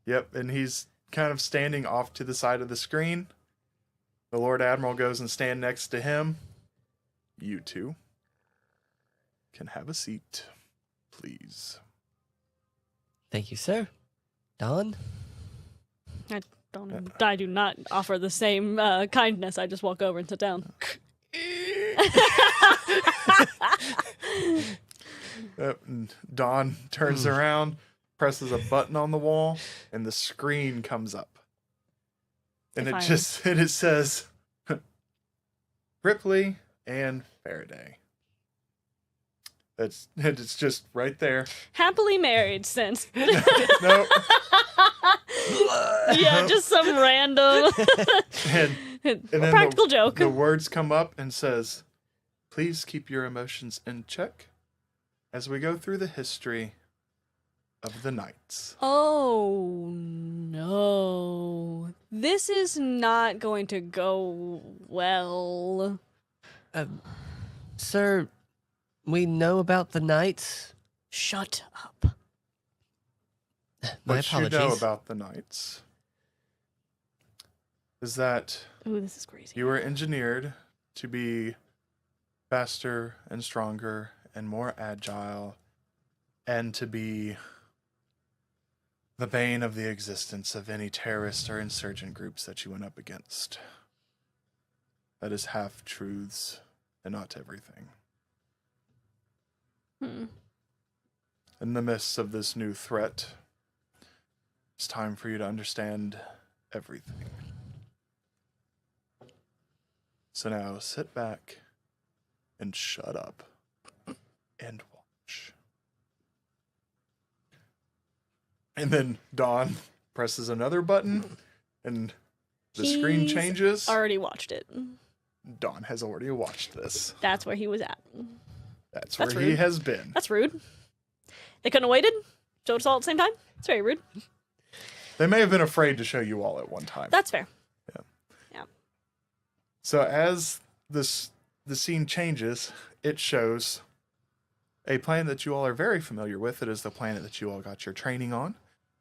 Yep, and he's kind of standing off to the side of the screen. The Lord Admiral goes and stand next to him. You two can have a seat, please. Thank you, sir. Don? I do not offer the same kindness. I just walk over and sit down. Yep, and Dawn turns around, presses a button on the wall, and the screen comes up. And it says Ripley and Faraday. It's just right there. Happily married since. Nope. Yeah, just some random And then practical joke. The words come up and says, "Please keep your emotions in check as we go through the history of the knights." Oh no. This is not going to go well. Sir, we know about the knights. Shut up. My What apologies. you know about the knights is that Ooh, this is crazy. you were engineered to be faster and stronger and more agile, and to be the bane of the existence of any terrorist or insurgent groups that you went up against. That is half truths and not everything. in the midst of this new threat, it's time for you to understand everything. So now sit back and shut up and watch. And then Dawn presses another button and the screen He's changes. Already watched it. Dawn has already watched this. That's where he was at. That's That's where he rude. has been. That's rude. They couldn't have waited? Showed us all at the same time? It's very rude. They may have been afraid to show you all at one time. That's fair. So as the scene changes, it shows a planet that you all are very familiar with. It is the planet that you all got your training on.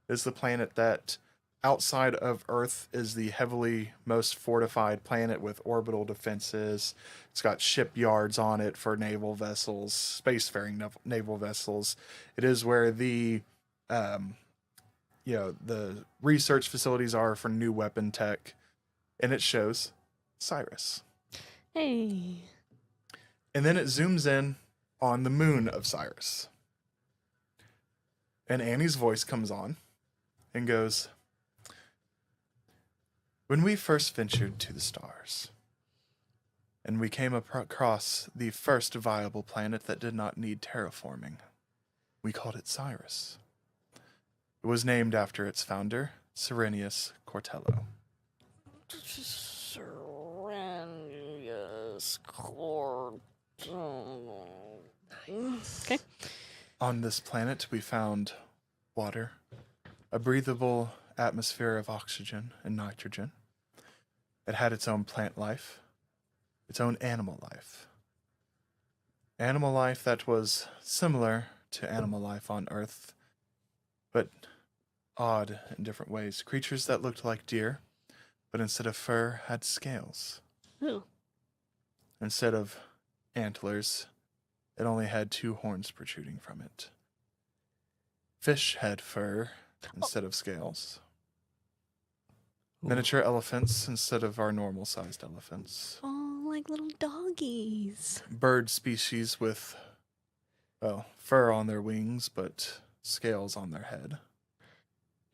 It is the planet that outside of Earth is the heavily most fortified planet with orbital defenses. It's got shipyards on it for naval vessels, spacefaring naval vessels. It is where the the research facilities are for new weapon tech, and it shows Cyrus. Hey. And then it zooms in on the moon of Cyrus. And Annie's voice comes on and goes, "When we first ventured to the stars, and we came across the first viable planet that did not need terraforming, we called it Cyrus. It was named after its founder, Cyrenius Cortello. Okay. On this planet, we found water, a breathable atmosphere of oxygen and nitrogen. It had its own plant life, its own animal life. Animal life that was similar to animal life on Earth, but odd in different ways. Creatures that looked like deer, but instead of fur, had scales. Ooh. Instead of antlers, it only had 2 horns protruding from it. Fish had fur instead of scales. Miniature elephants instead of our normal-sized elephants. Oh, like little doggies. Bird species with, fur on their wings, but scales on their head.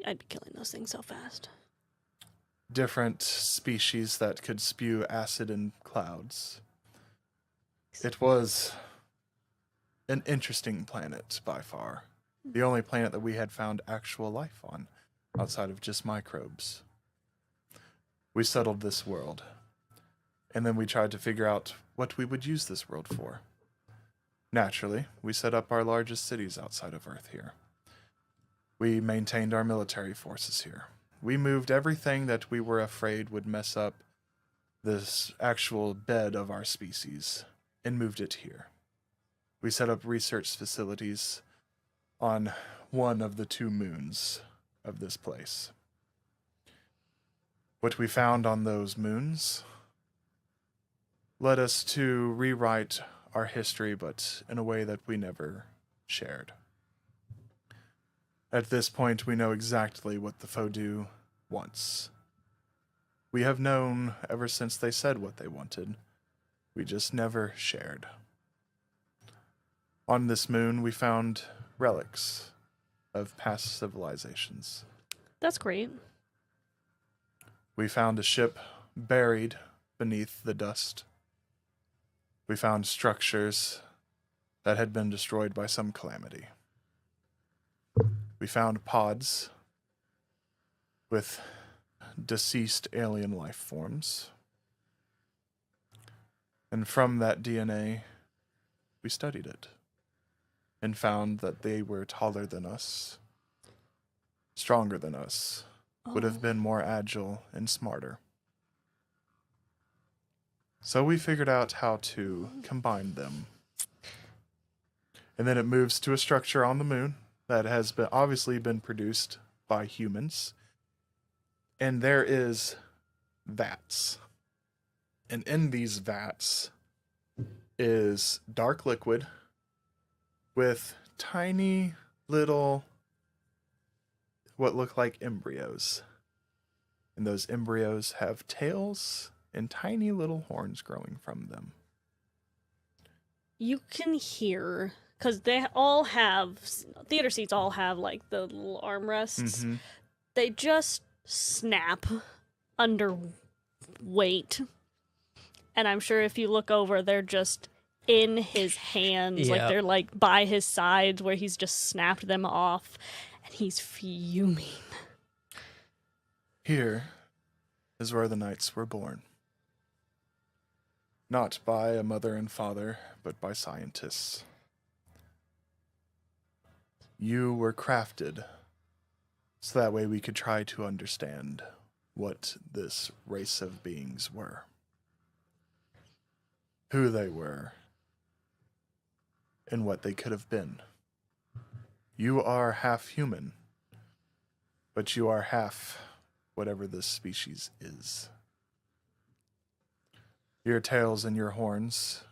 I'd be killing those things so fast. Different species that could spew acid in clouds. It was an interesting planet by far. The only planet that we had found actual life on, outside of just microbes. We settled this world, and then we tried to figure out what we would use this world for. Naturally, we set up our largest cities outside of Earth here. We maintained our military forces here. We moved everything that we were afraid would mess up this actual bed of our species and moved it here. We set up research facilities on one of the 2 moons of this place. What we found on those moons led us to rewrite our history, but in a way that we never shared. At this point, we know exactly what the Fodu wants. We have known ever since they said what they wanted. We just never shared. On this moon, we found relics of past civilizations. That's great. We found a ship buried beneath the dust. We found structures that had been destroyed by some calamity. We found pods with deceased alien life forms. And from that DNA, we studied it and found that they were taller than us, stronger than us, would have been more agile and smarter. So we figured out how to combine them. And then it moves to a structure on the moon that has been obviously been produced by humans. And there is vats. And in these vats is dark liquid with tiny little what look like embryos. And those embryos have tails and tiny little horns growing from them. You can hear because they all have theater seats. All have like the little armrests. Mm-hmm. They just snap under weight, and I'm sure if you look over, they're just in his hands, like Yep. they're like by his sides, where he's just snapped them off, and he's fuming. Here is where the knights were born. Not by a mother and father, but by scientists. You were crafted so that way we could try to understand what this race of beings were, who they were, and what they could have been. You are half human, but you are half whatever this species is. Your tails and your horns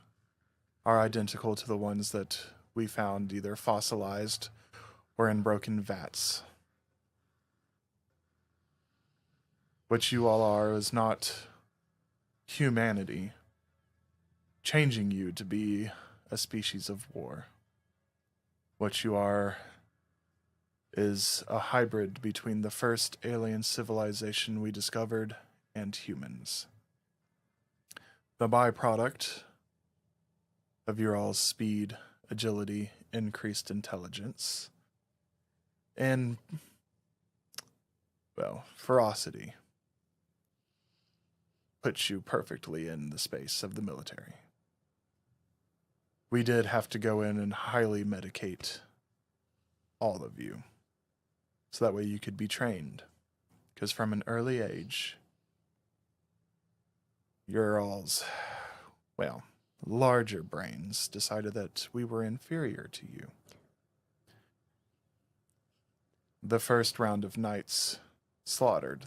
are identical to the ones that we found either fossilized or in broken vats. What you all are is not humanity changing you to be a species of war. What you are is a hybrid between the first alien civilization we discovered and humans. The byproduct of your all's speed, agility, increased intelligence, and, well, ferocity puts you perfectly in the space of the military. We did have to go in and highly medicate all of you, so that way you could be trained. Because from an early age, your all's, well, larger brains decided that we were inferior to you. The first round of knights slaughtered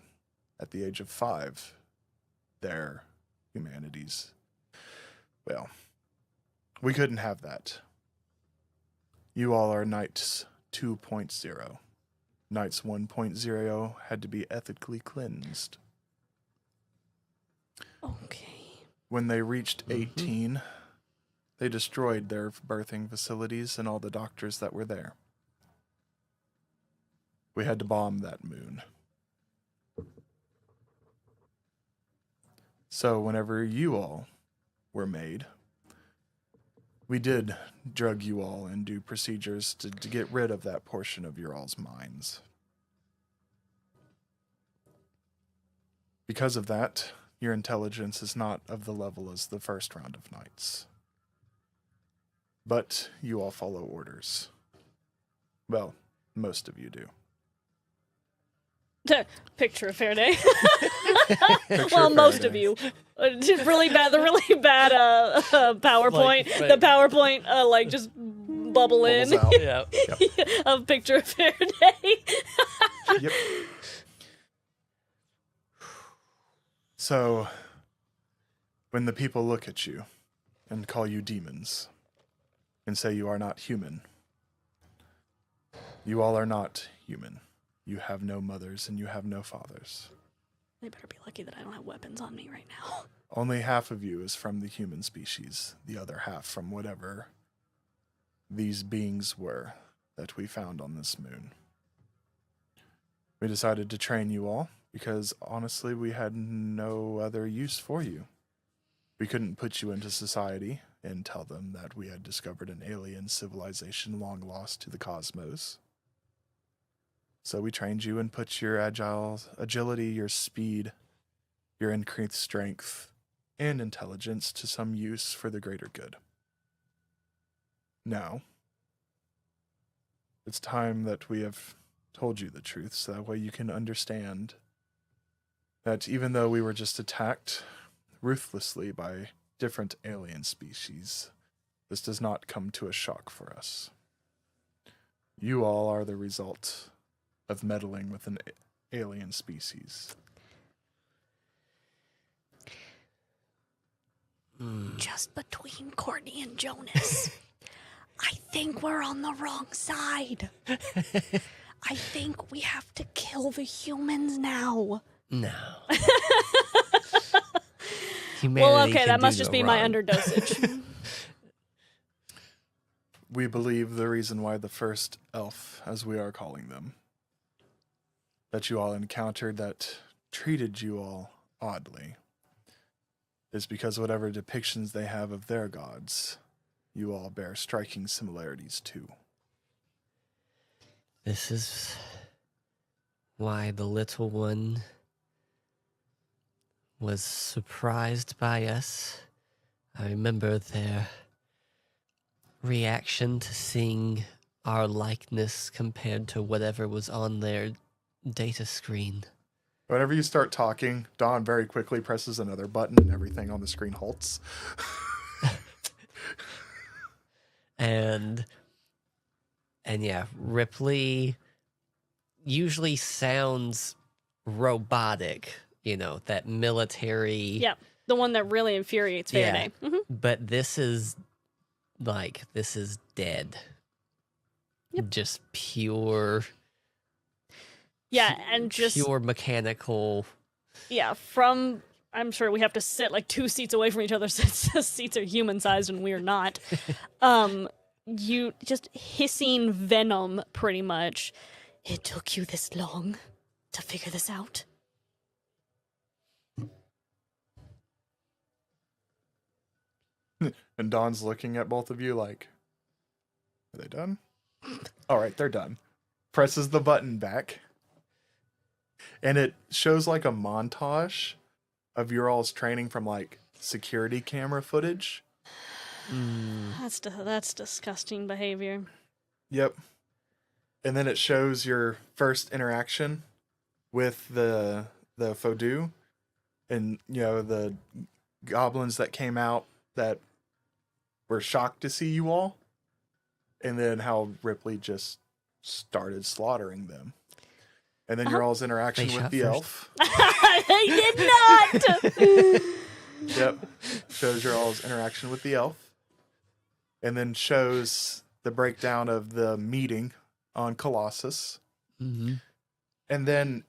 at the age of 5 their humanities. Well, we couldn't have that. You all are Knights 2.0. Knights 1.0 had to be ethically cleansed. Okay. When they reached 18, they destroyed their birthing facilities and all the doctors that were there. We had to bomb that moon. So whenever you all were made, we did drug you all and do procedures to get rid of that portion of your all's minds. Because of that, your intelligence is not of the level as the first round of knights. But you all follow orders. Well, most of you do. Picture of Faraday. Picture Well, of most of Faraday. you. Really bad. The really bad PowerPoint. Like, the PowerPoint like just bubble in Bubbles out. Yeah. of picture of Faraday. Yep. So, when the people look at you and call you demons and say you are not human, you all are not human. You have no mothers and you have no fathers. They better be lucky that I don't have weapons on me right now. Only half of you is from the human species, the other half from whatever these beings were that we found on this moon. We decided to train you all because honestly we had no other use for you. We couldn't put you into society and tell them that we had discovered an alien civilization long lost to the cosmos. So we trained you and put your agility, your speed, your increased strength, and intelligence to some use for the greater good. Now, it's time that we have told you the truth so that way you can understand that even though we were just attacked ruthlessly by different alien species, this does not come to a shock for us. You all are the result of meddling with an alien species. Just between Courtney and Jonas, I think we're on the wrong side. I think we have to kill the humans now. No. Well, Humanity okay, can that do must just no be my wrong. underdosage. We believe the reason why the first elf, as we are calling them, that you all encountered that treated you all oddly, is because whatever depictions they have of their gods, you all bear striking similarities to. This is why the little one was surprised by us. I remember their reaction to seeing our likeness compared to whatever was on their data screen. Whenever you start talking, Dawn very quickly presses another button and everything on the screen halts. And yeah, Ripley usually sounds robotic, that military. Yeah, the one that really infuriates Faraday. Yeah. But this is dead. Yep. Just pure. Yeah, and just pure mechanical. Yeah, I'm sure we have to sit like 2 seats away from each other since the seats are human sized and we're not. You just hissing venom, pretty much. It took you this long to figure this out. And Dawn's looking at both of you like, are they done? All right, they're done. Presses the button back. And it shows like a montage of your all's training from like security camera footage. That's disgusting behavior. Yep. And then it shows your first interaction with the Fodu, and the goblins that came out that were shocked to see you all, and then how Ripley just started slaughtering them. And then your all's interaction with the elf. I did not! Yep. Shows your all's interaction with the elf. And then shows the breakdown of the meeting on Colossus. Mm-hmm. And then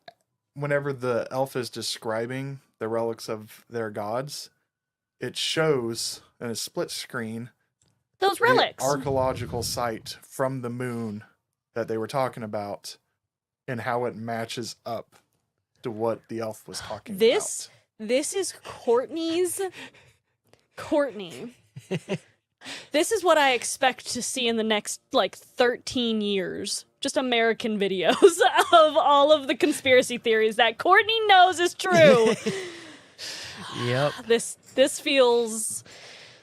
whenever the elf is describing the relics of their gods, it shows in a split screen Those relics. the archaeological site from the moon that they were talking about and how it matches up to what the elf was talking about. This is Courtney. This is what I expect to see in the next, 13 years. Just American videos of all of the conspiracy theories that Courtney knows is true. Yep. This feels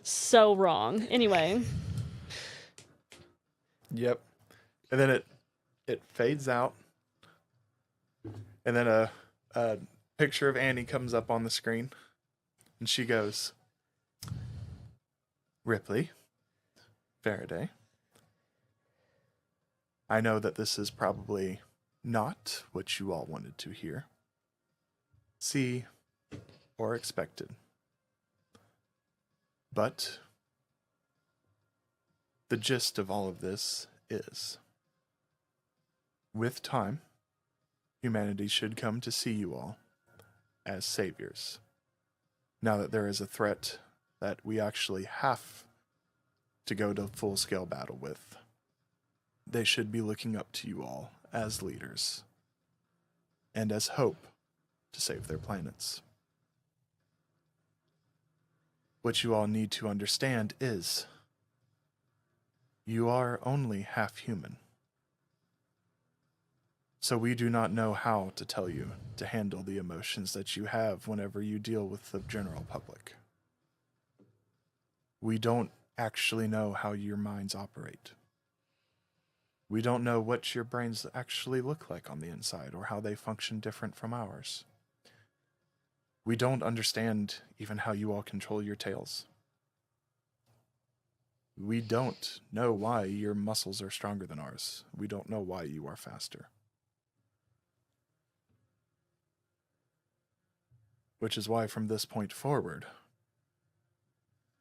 so wrong. Anyway. Yep. And then it fades out. And then a picture of Annie comes up on the screen. And she goes, Ripley, Faraday, I know that this is probably not what you all wanted to hear, see, or expected. But the gist of all of this is, with time, humanity should come to see you all as saviors. Now that there is a threat that we actually have to go to full-scale battle with, they should be looking up to you all as leaders and as hope to save their planets. What you all need to understand is you are only half human. So we do not know how to tell you to handle the emotions that you have whenever you deal with the general public. We don't actually know how your minds operate. We don't know what your brains actually look like on the inside or how they function different from ours. We don't understand even how you all control your tails. We don't know why your muscles are stronger than ours. We don't know why you are faster. Which is why from this point forward,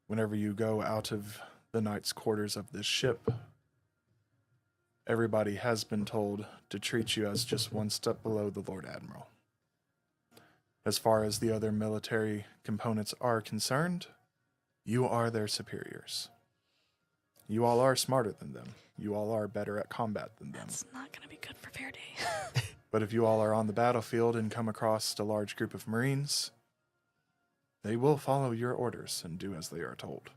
whenever you go out of the knight's quarters of this ship, everybody has been told to treat you as just one step below the Lord Admiral. As far as the other military components are concerned, you are their superiors. You all are smarter than them. You all are better at combat than them. That's not going to be good for Faraday. But if you all are on the battlefield and come across a large group of Marines, they will follow your orders and do as they are told.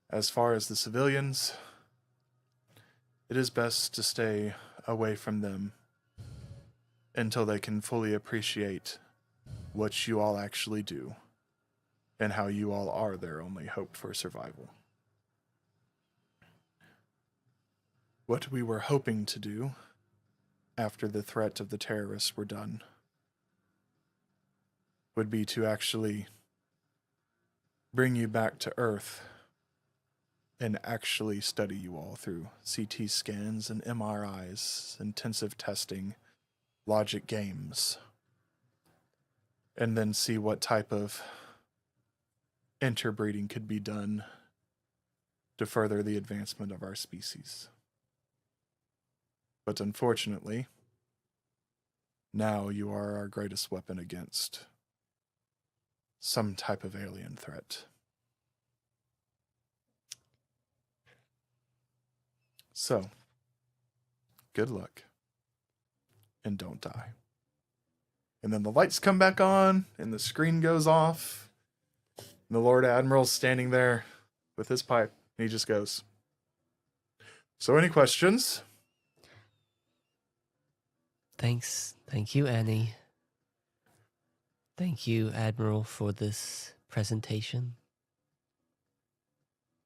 As far as the civilians, it is best to stay away from them until they can fully appreciate what you all actually do and how you all are their only hope for survival. What we were hoping to do after the threat of the terrorists were done would be to actually bring you back to Earth and actually study you all through CT scans and MRIs, intensive testing, logic games, and then see what type of interbreeding could be done to further the advancement of our species. But unfortunately, now you are our greatest weapon against some type of alien threat. So, good luck. And don't die. And then the lights come back on, and the screen goes off. And the Lord Admiral's standing there with his pipe, and he just goes, "So any questions?" Thank you, Annie. Thank you, Admiral, for this presentation.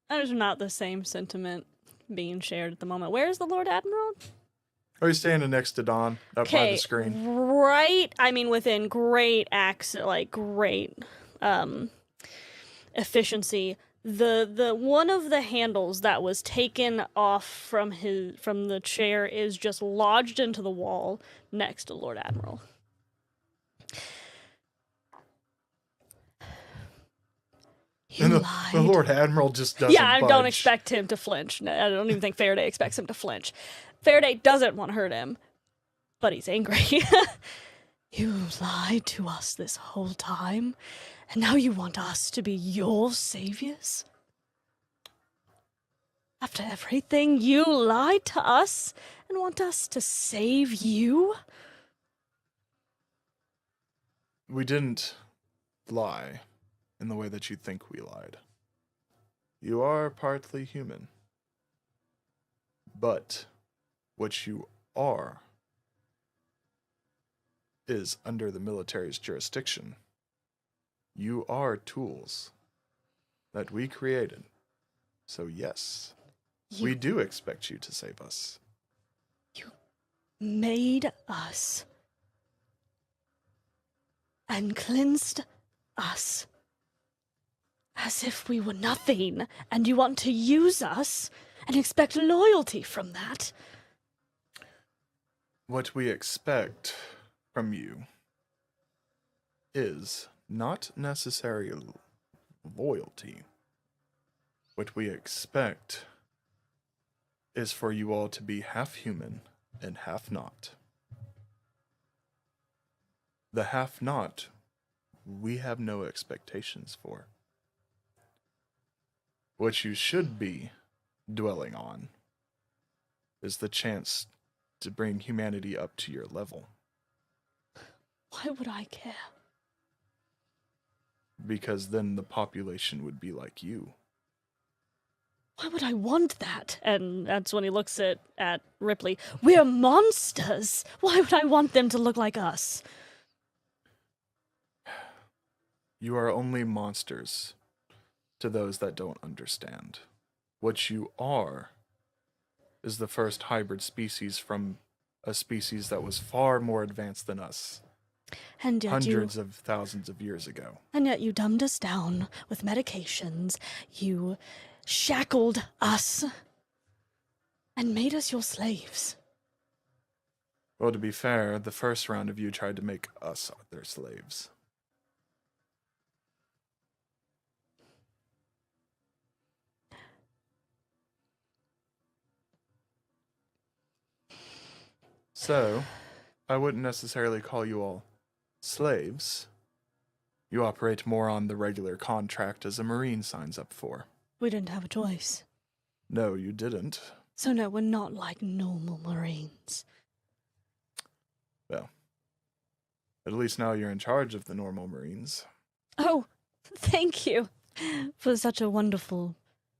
There's not the same sentiment being shared at the moment. Where is the Lord Admiral? Oh, he's standing next to Don up by the Okay, screen. right. I mean, within great great efficiency. The one of the handles that was taken off from the chair is just lodged into the wall next to Lord Admiral. And the Lord Admiral just doesn't I budge. don't expect him to flinch. No, I don't even think Faraday expects him to flinch. Faraday doesn't want to hurt him, but he's angry. You lied to us this whole time, and now you want us to be your saviors? After everything, you lied to us and want us to save you? We didn't lie in the way that you think we lied. You are partly human. But what you are is under the military's jurisdiction. You are tools that we created. So yes, we do expect you to save us. You made us and cleansed us as if we were nothing, and you want to use us and expect loyalty from that? What we expect from you is not necessarily loyalty. What we expect is for you all to be half human and half not. The half not, we have no expectations for. What you should be dwelling on is the chance to bring humanity up to your level. Why would I care? Because then the population would be like you. Why would I want that? And that's when he looks at Ripley. We're monsters! Why would I want them to look like us? You are only monsters to those that don't understand. What you are is the first hybrid species from a species that was far more advanced than us. And yet Hundreds of thousands of years ago. And yet you dumbed us down with medications. You shackled us and made us your slaves. Well, to be fair, the first round of you tried to make us their slaves. So, I wouldn't necessarily call you all slaves, You operate more on the regular contract as a Marine signs up for. We didn't have a choice. No, you didn't. So no, we're not like normal Marines. Well, at least now you're in charge of the normal Marines. Oh, thank you for such a wonderful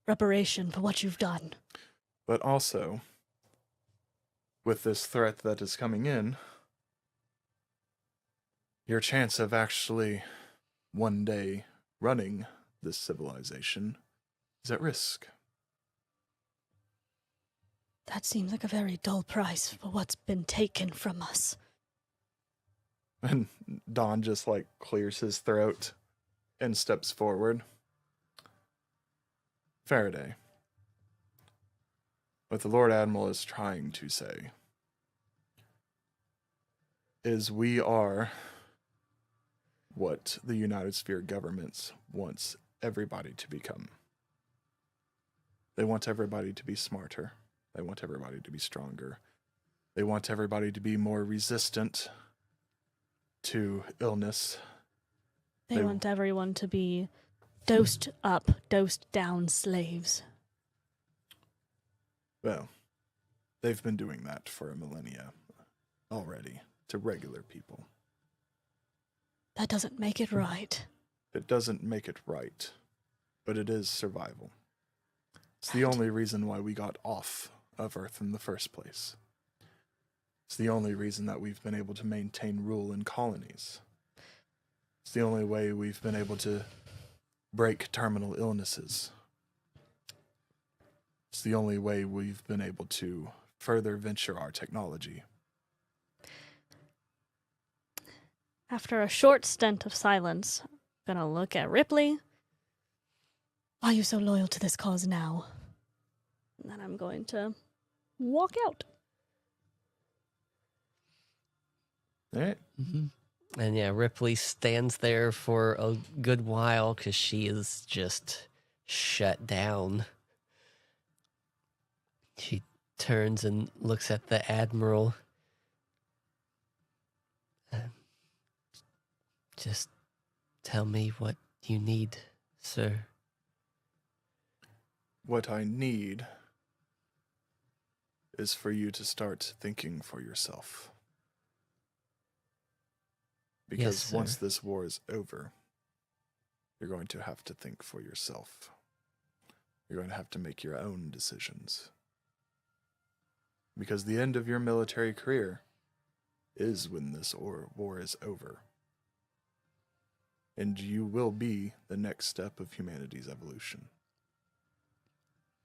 reparation for what you've done. But also, with this threat that is coming in, your chance of actually one day running this civilization is at risk. That seems like a very dull price for what's been taken from us. And Don just like clears his throat and steps forward. Faraday, what the Lord Admiral is trying to say is we are what the United Sphere governments wants everybody to become. They want everybody to be smarter. They want everybody to be stronger. They want everybody to be more resistant to illness. They want everyone to be dosed up, dosed down slaves. Well, they've been doing that for a millennia already to regular people. That doesn't make it right. It doesn't make it right, but it is survival. It's the only reason why we got off of Earth in the first place. It's the only reason that we've been able to maintain rule in colonies. It's the only way we've been able to break terminal illnesses. It's the only way we've been able to further venture our technology. After a short stint of silence, I'm gonna look at Ripley. Why are you so loyal to this cause now? And then I'm going to walk out. All right. Mm-hmm. And yeah, Ripley stands there for a good while because she is just shut down. She turns and looks at the Admiral. Just tell me what you need, sir. What I need is for you to start thinking for yourself. Because Yes, once sir. this war is over, you're going to have to think for yourself. You're going to have to make your own decisions. Because the end of your military career is when this war is over. And you will be the next step of humanity's evolution.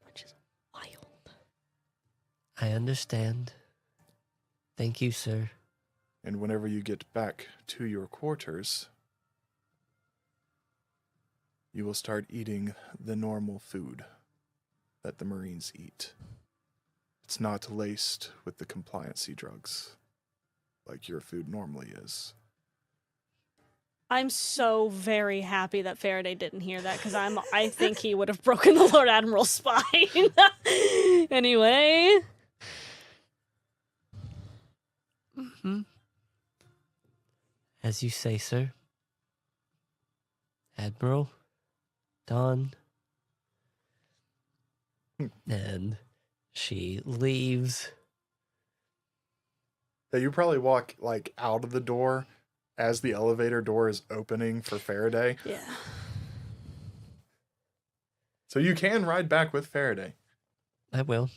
Which is wild. I understand. Thank you, sir. And whenever you get back to your quarters, you will start eating the normal food that the Marines eat. It's not laced with the compliancy drugs like your food normally is. I'm so very happy that Faraday didn't hear that because I think he would have broken the Lord Admiral's spine. Anyway. Mm-hmm. As you say, sir. Admiral, Dawn. And she leaves. Yeah, you probably walk like out of the door as the elevator door is opening for Faraday. Yeah. So you can ride back with Faraday. I will.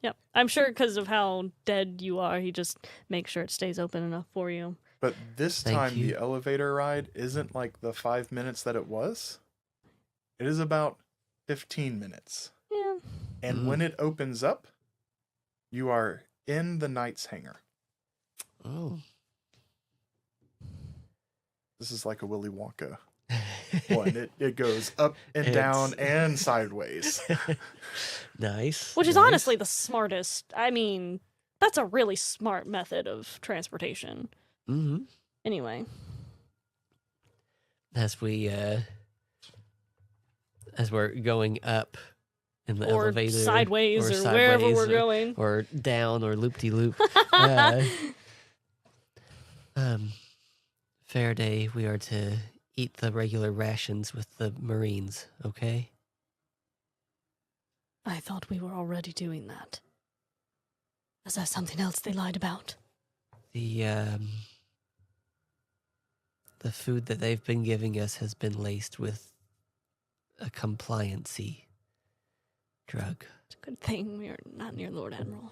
Yep. I'm sure because of how dead you are, he just makes sure it stays open enough for you. But this Thank time you. the elevator ride isn't like the 5 minutes that it was. It is about 15 minutes. Yeah. And when it opens up, you are in the Knight's Hangar. Oh. This is like a Willy Wonka one. It goes up and down and sideways. Nice. Which is nice. honestly the smartest. I mean, that's a really smart method of transportation. Mm-hmm. Anyway. As we're going up in the Or elevator, sideways or wherever we're going. or down or loop-de-loop. Faraday, we are to eat the regular rations with the Marines, okay? I thought we were already doing that. Is there something else they lied about? The food that they've been giving us has been laced with a compliancy drug. It's a good thing we are not near Lord Admiral.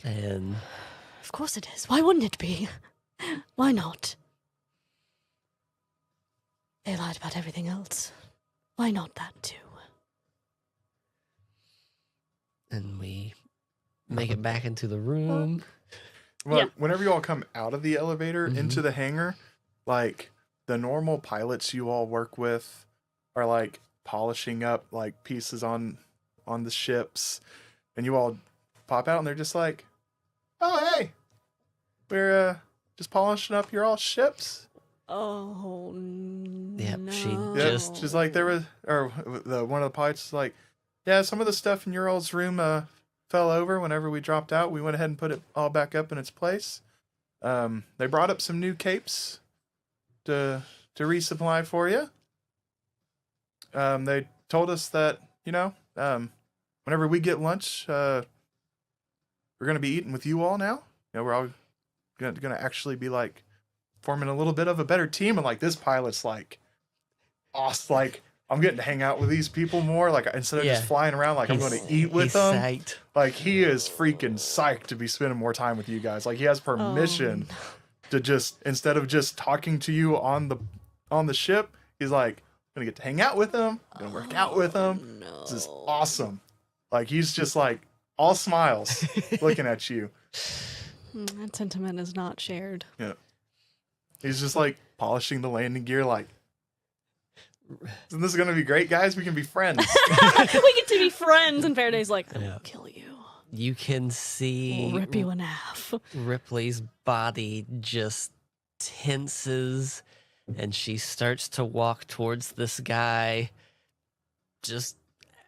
And Of course it is. Why wouldn't it be? Why not? They lied about everything else. Why not that too? we make it back into the room. Well, Yeah. whenever you all come out of the elevator Mhm. into the hangar, like the normal pilots you all work with are like polishing up like pieces on the ships, and you all pop out and they're just like, "Oh, hey, we're just polishing up your all ships." Oh no. Yep, she Yeah, Just- just like there was, or one of the pilots was like, "Yeah, some of the stuff in your all's room fell over whenever we dropped out. We went ahead and put it all back up in its place. They brought up some new capes to resupply for you. They told us that, whenever we get lunch, we're gonna be eating with you all now. We're all gonna actually be like forming a little bit of a better team." And like this pilot's like, awesome, like, I'm getting to hang out with these people more. Like, instead of just Yeah. flying around, like, I'm He's- going to eat with he's them. psyched. Like, he is freaking psyched to be spending more time with you guys. Like, he has permission to just, instead of just talking to you on the ship, he's like, I'm gonna get to hang out with them, I'm gonna work out with them. No. This is awesome. Like, he's just like all smiles looking at you. That sentiment is not shared. Yeah. He's just like polishing the landing gear, like, isn't this gonna be great, guys? We can be friends. We get to be friends, and Faraday's like, I Yeah. will kill you. You can see We'll rip you in half. Ripley's body just tenses, and she starts to walk towards this guy, just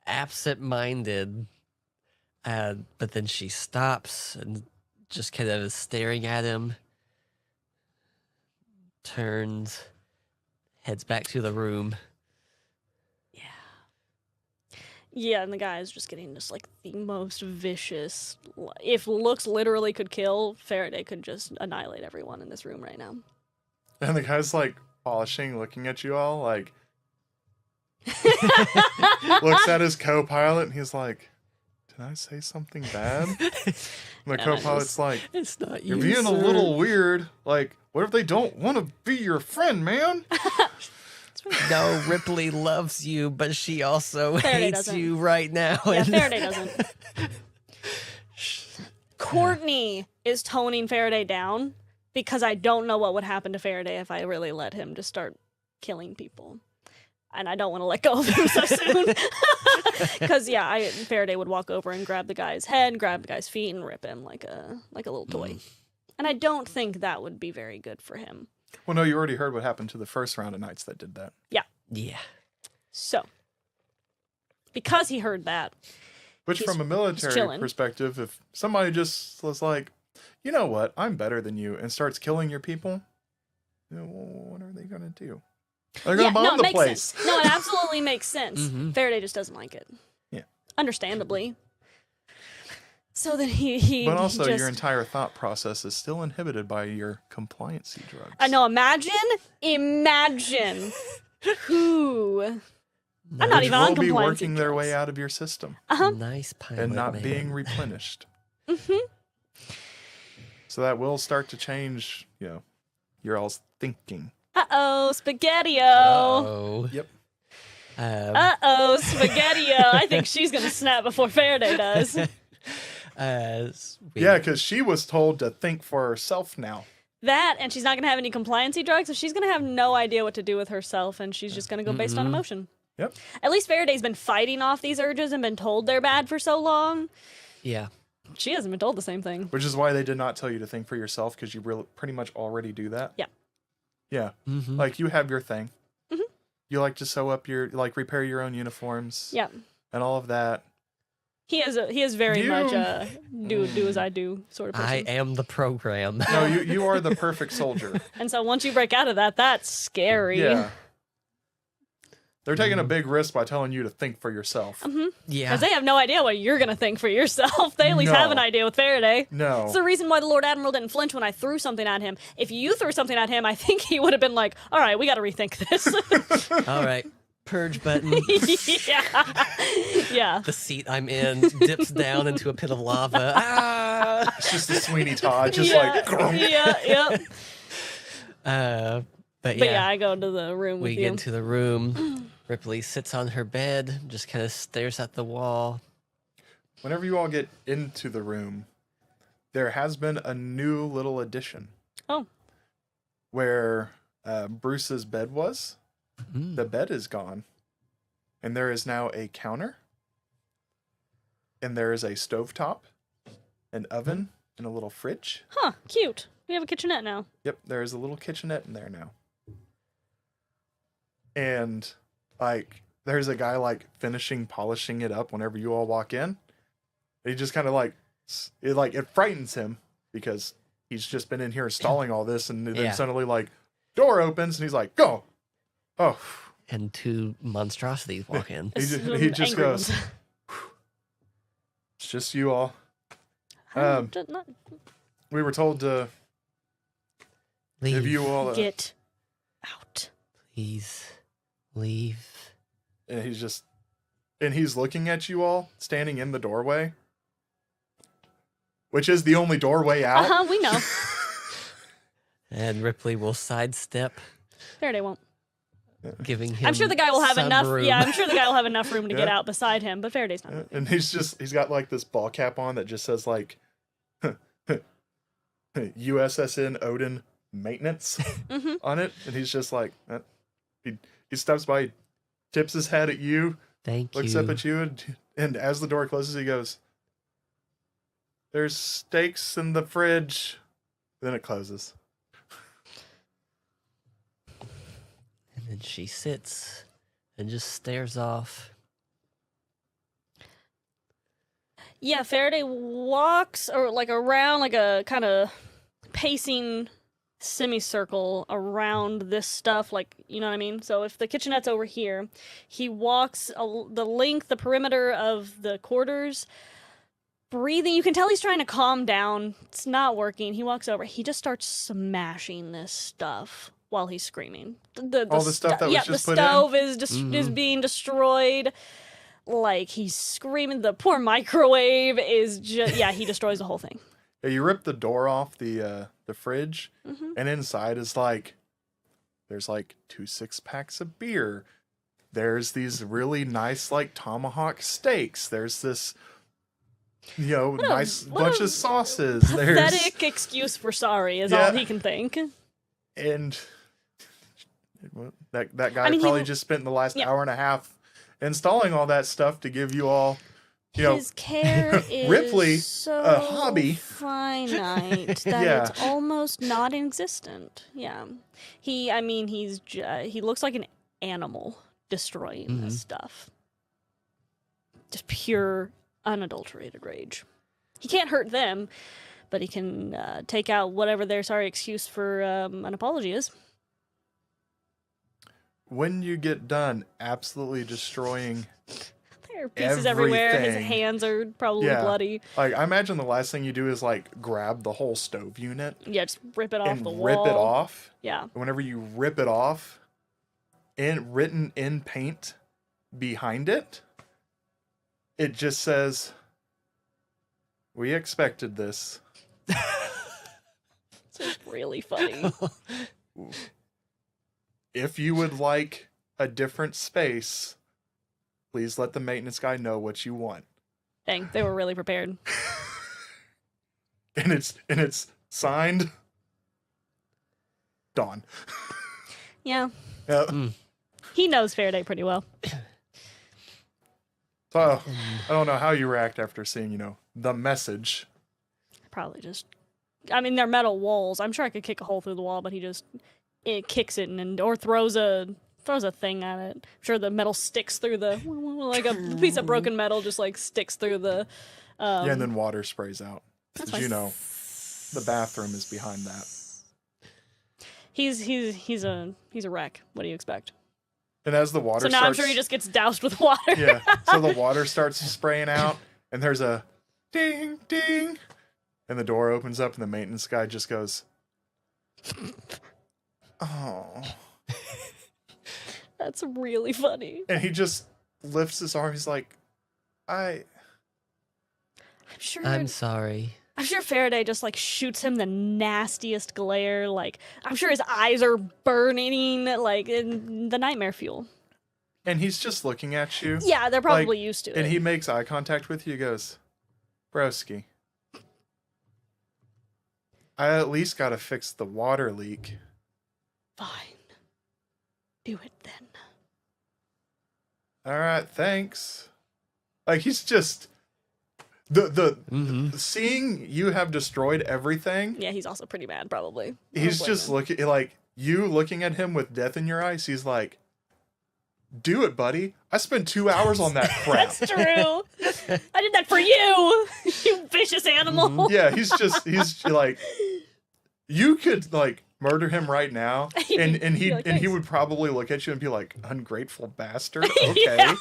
absent-minded. But then she stops and just kind of is staring at him, turns, heads back to the room. Yeah, and the guy is just getting just like the most vicious. If looks literally could kill, Faraday could just annihilate everyone in this room right now. And the guy's like polishing, looking at you all, like, looks at his co-pilot, and he's like, did I say something bad? And the Yeah, co-pilot's like, It's not you're you, being a sir. little weird. Like, what if they don't want to be your friend, man? No, Ripley loves you, but she also Faraday hates doesn't. you right now. Yeah, and- Faraday doesn't. Courtney is toning Faraday down because I don't know what would happen to Faraday if I really let him just start killing people. And I don't want to let go of him so soon. Because, yeah, Faraday would walk over and grab the guy's head, grab the guy's feet, and rip him like a little toy. And I don't think that would be very good for him. Well, no, you already heard what happened to the first round of knights that did that. Yeah. So, because he heard that, Which, He's- from a military chilling. perspective, if somebody just was like, you know what, I'm better than you, and starts killing your people, what are they going to do? They're going to bomb no, it the makes place. sense. No, it absolutely makes sense. Mhm. Faraday just doesn't like it. Yeah. Understandably. So then he But also, just, your entire thought process is still inhibited by your compliancy drugs. I know. Imagine who. I'm not Which even on will be compliancy working their way drugs. out of your system Uh-huh. Nice pilot, and not man. being replenished. Mhm. So that will start to change, your all's thinking. Uh-oh, Spaghetti-O. Oh. Yep. Uh-oh, Spaghetti-O. I think she's going to snap before Faraday does. Yeah, because she was told to think for herself now. That, and she's not going to have any compliancy drugs, so she's going to have no idea what to do with herself, and she's just going to go based on emotion. Yep. At least Faraday's been fighting off these urges and been told they're bad for so long. Yeah. She hasn't been told the same thing. Which is why they did not tell you to think for yourself, because you pretty much already do that. Yeah. Yeah. Mm-hmm. Like, you have your thing. Mhm. You like to sew up repair your own uniforms. Yeah. And all of that. He is very much do as I do sort of person. I am the program. No, you are the perfect soldier. And so once you break out of that, that's scary. Yeah. They're taking a big risk by telling you to think for yourself. Yeah. Because they have no idea what you're going to think for yourself. They at least have an No. idea with Faraday. No. It's the reason why the Lord Admiral didn't flinch when I threw something at him. If you threw something at him, I think he would have been like, all right, we got to rethink this. All right. Purge button. Yeah. The seat I'm in dips down into a pit of lava. Ah! It's just the Sweeney Todd, just yeah. like, grunk. Yeah. But But yeah, I go into the room with we you. get into the room. Ripley sits on her bed, just kind of stares at the wall. Whenever you all get into the room, there has been a new little addition. Oh. Where Bruce's bed was, Mm. the bed is gone. And there is now a counter. And there is a stovetop, an oven, and a little fridge. Huh, cute. We have a kitchenette now. Yep, there is a little kitchenette in there now. And, like, there's a guy, like, finishing polishing it up whenever you all walk in. He just kind of, like, it frightens him because he's just been in here installing all this, and then Yeah. suddenly, like, door opens, and he's like, go! Oh. And two monstrosities walk in. He Some just angry goes, ones. it's just you all. Just not We were told to Leave. give you all a... get out. Please. Leave. And he's looking at you all, standing in the doorway. Which is the only doorway out. We know. And Ripley will sidestep, Faraday won't. giving him I'm sure the guy will have some enough. room. Yeah, I'm sure the guy will have enough room to get Yeah. out beside him. But Faraday's not. And he's got like this ball cap on that just says like USSN Odin maintenance Mm-hmm. on it. And he's just like, he steps by, tips his head at you, Thank looks you. up at you, and as the door closes, he goes, there's steaks in the fridge. Then it closes. And then she sits and just stares off. Yeah, Faraday walks or like around like a kind of pacing semicircle around this stuff, like, you know what I mean? So if the kitchenette's over here, he walks the length, the perimeter of the quarters, breathing. You can tell he's trying to calm down. It's not working. He walks over. He just starts smashing this stuff while he's screaming. All the stuff that was yeah, just the put in? stove is being destroyed. Like, he's screaming. The poor microwave is just, yeah, he destroys the whole thing. Yeah, you rip the door off the fridge, Mhm. and inside is like, there's like 2 6-packs of beer. There's these really nice like tomahawk steaks. There's this, nice what bunch a of sauces. There's Pathetic excuse for sorry is Yeah. all he can think. and that guy I mean, probably just spent the last hour and a half installing all that stuff to give you all, His care is Ripley, so a hobby. finite that Yeah. it's almost not existent. Yeah, he looks like an animal destroying this stuff. Just pure, unadulterated rage. He can't hurt them, but he can take out whatever their sorry excuse for an apology is. when you get done absolutely destroying. There are pieces everywhere. His Everything. hands are probably Yeah. bloody. Like, I imagine the last thing you do is like grab the whole stove unit Yeah, just rip it off and the wall. rip it off. Yeah. Whenever you rip it off, and written in paint behind it, it just says, "We expected this." It's really funny. If you would like a different space, please let the maintenance guy know what you want. Dang, they were really prepared. And it's signed Dawn. Yeah. Yeah. He knows Faraday pretty well. So I don't know how you react after seeing, the message. Probably just. I mean, they're metal walls. I'm sure I could kick a hole through the wall, but he just kicks it or throws a throws a thing at it. I'm sure the metal sticks through the like a piece of broken metal just like sticks through the. Yeah, and then water sprays out. That's As fine. you know, the bathroom is behind that. He's a wreck. What do you expect? And as the water So now starts, I'm sure he just gets doused with water. yeah. So the water starts spraying out, and there's a ding, ding, and the door opens up, and the maintenance guy just goes, "Oh," That's really funny. and he just lifts his arm. He's like, "I'm I'm sorry. I'm sure Faraday just like shoots him the nastiest glare. Like I'm sure his eyes are burning, like in the nightmare fuel. And he's just looking at you. Yeah, they're probably used to it. And he makes eye contact with you. He goes, "Broski, I at least got to fix the water leak." Fine. Do it then. All right, thanks. Like he's just the seeing you have destroyed everything. Yeah, he's also pretty mad, probably. He's just looking like you looking at him with death in your eyes. He's like, "Do it, buddy. I spent 2 hours on that crap." That's true. I did that for you, you vicious animal. Yeah, he's like, you could like murder him right now, and he like, he "Thanks." would probably look at you and be like, "Ungrateful bastard." Okay, Yeah,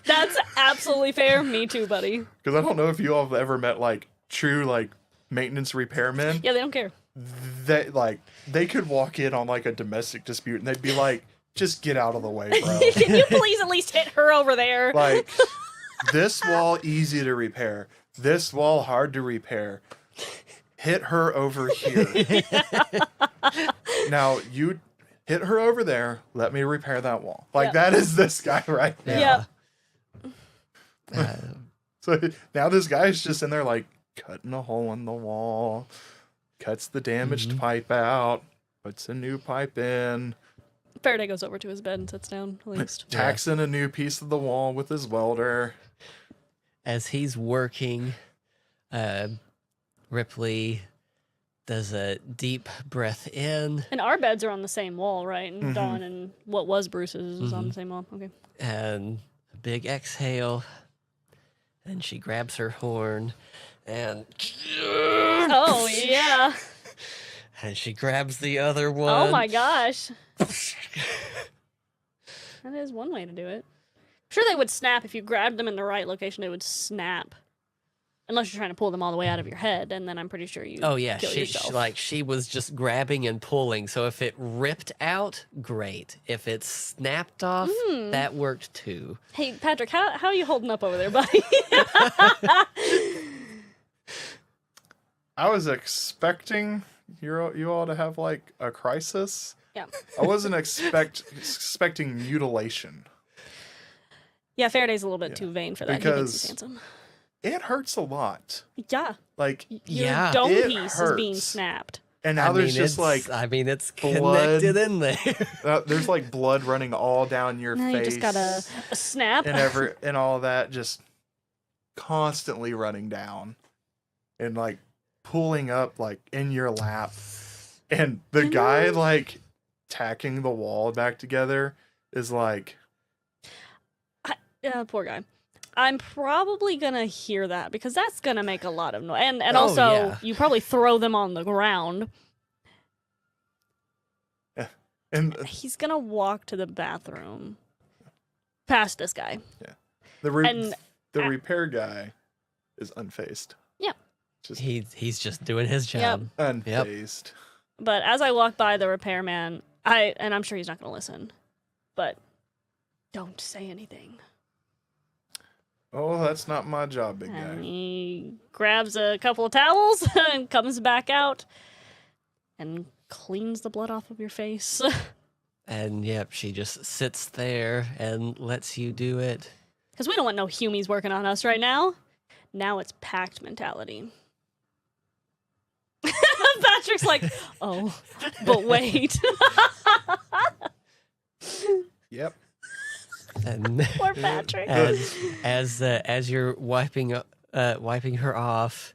that's absolutely fair. Me too, buddy. because I don't know if you all have ever met like true like maintenance repairmen. Yeah, they don't care. That like they could walk in on like a domestic dispute and they'd be like, "Just get out of the way, bro." Can you please at least hit her over there? Like, this wall easy to repair. This wall hard to repair. Hit her over here. Now you hit her over there. Let me repair that wall. Like Yep. that is this guy right now. Yeah. So now this guy's just in there like cutting a hole in the wall, cuts the damaged pipe out, puts a new pipe in, Faraday goes over to his bed and sits down, at least. tacks in a new piece of the wall with his welder. As he's working, Ripley does a deep breath in And our beds are on the same wall, right? And Dawn and what was Bruce's is on the same wall. Okay. and a big exhale. And she grabs her horn and Oh, yeah. and she grabs the other one. Oh, my gosh. That is one way to do it. I'm sure they would snap if you grabbed them in the right location. They would snap. Unless you're trying to pull them all the way out of your head, and then I'm pretty sure you Oh yeah, kill she yourself. she was just grabbing and pulling. So if it ripped out, great. If it snapped off, that worked too. Hey, Patrick, how are you holding up over there, buddy? I was expecting you all to have like a crisis. Yeah. I wasn't expecting mutilation. Yeah, Faraday's a little bit too vain for that. He thinks Because- he's handsome. It hurts a lot. Yeah. Like, Your Yeah. dome It piece is being hurts. snapped. and now there's just it's, like it's blood. connected in there. there's like blood running all down your Now face. you just got a snap. and all that just constantly running down and like pulling up like in your lap. And the guy like tacking the wall back together is like, Yeah, poor guy. I'm probably gonna hear that because that's gonna make a lot of noise. And Oh, also, yeah. you probably throw them on the ground. and He's gonna walk to the bathroom past this guy. the And- repair guy is unfazed. Yeah. Just He's just doing his job. unfazed. But as I walk by the repairman, and I'm sure he's not gonna listen, but don't say anything. Oh, that's not my job, big And guy. he grabs a couple of towels and comes back out and cleans the blood off of your face. And yep, she just sits there and lets you do it. Because we don't want no humies working on us right now. Now it's pact mentality. Patrick's like, oh, but wait. Yep. And Poor Patrick. as you're wiping her off,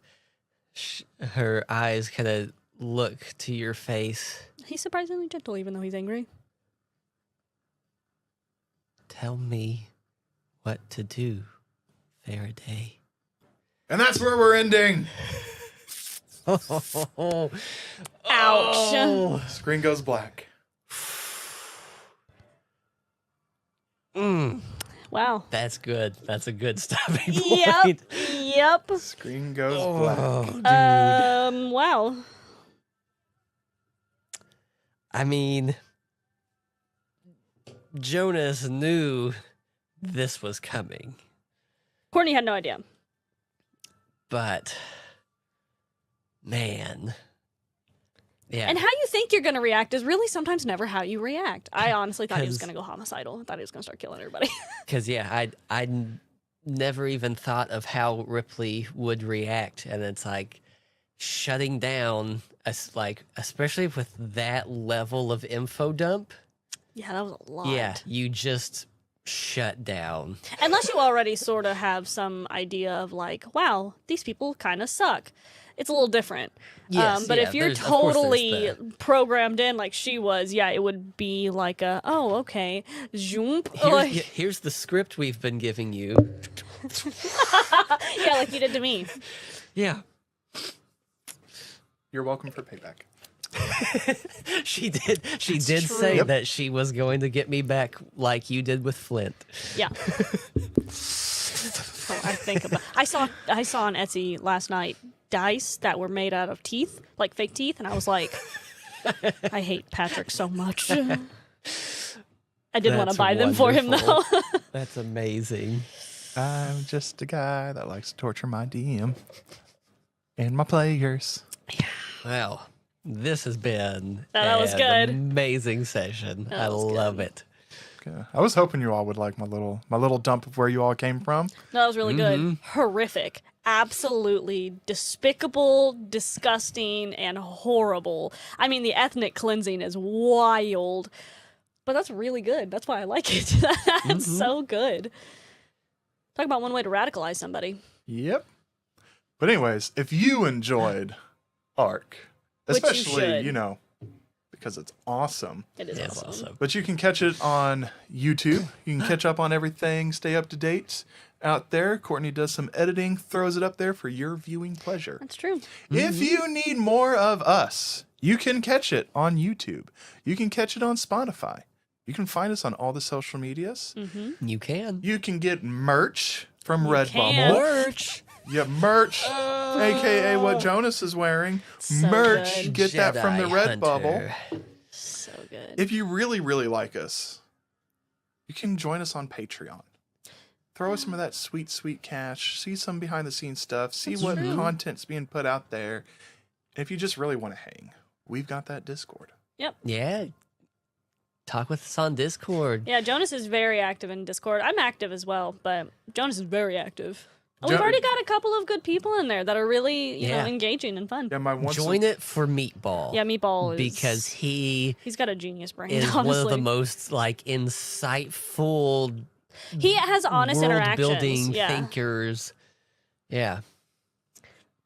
her eyes kind of look to your face. He's surprisingly gentle, even though he's angry. tell me what to do, Faraday. And that's where we're ending. Oh, Ouch. Screen goes black. Wow. That's good. That's a good stopping Yep. point. Yep. Screen goes black. Dude. Wow. I mean, Jonas knew this was coming, Courtney had no idea. but man. Yeah. And how you think you're going to react is really sometimes never how you react. I honestly thought he was 'Cause- going to go homicidal. I thought he was going to start killing everybody. Because I never even thought of how Ripley would react, and it's like shutting down, especially with that level of info dump. Yeah, that was a lot. Yeah, you just shut down. Unless you already sort of have some idea of like, wow, these people kind of suck. It's a little different. Yes, but yeah, if you're of course there's totally that. programmed in like she was, yeah, it would be like a, oh, okay. Zoom. Here's the script we've been giving you. Yeah, like you did to me. Yeah. You're welcome for payback. She did say Yep. that she was going to get me back like you did with Flint. Yeah. So I think about. I saw on Etsy last night dice that were made out of teeth, like fake teeth, and I was like, I hate Patrick so much. I did want to That's buy them for him though. wonderful. That's amazing. I'm just a guy that likes to torture my DM and my players. Well, this has been That was an good. amazing session. That I was love good. it. Okay. I was hoping you all would like my little dump of where you all came from. No, that was really good. Horrific. Absolutely despicable, disgusting, and horrible. I mean, the ethnic cleansing is wild, but that's really good. That's why I like it. That's so good. Talk about one way to radicalize somebody. Yep. But anyways, if you enjoyed Ark, Which you especially, should. Because it's awesome. It is Yeah, it's awesome. awesome. But you can catch it on YouTube. You can catch up on everything, stay up to date out there. Courtney does some editing, throws it up there for your viewing pleasure. That's true. If you need more of us, you can catch it on YouTube. You can catch it on Spotify. You can find us on all the social medias. You can. You can get merch from can. Redbubble. Merch. Yeah, merch, aka what Jonas is wearing. So merch, good. get that from the Jedi Redbubble. Hunter. So good. If you really, really like us, you can join us on Patreon. Throw us some of that sweet, sweet cash. See some behind the scenes stuff. See what content's being put out there. If you just really want to hang, we've got that Discord. Yeah. Talk with us on Discord. Yeah, Jonas is very active in Discord. I'm active as well, but Jonas is very active. And Jo- we've already got a couple of good people in there that are really, you know, Yeah. engaging and fun. Yeah, my once Join it for Meatball. Yeah, Meatball is Because he's got a genius brain. is honestly, one of the most insightful he has honest world interactions. building Yeah, thinkers. Yeah.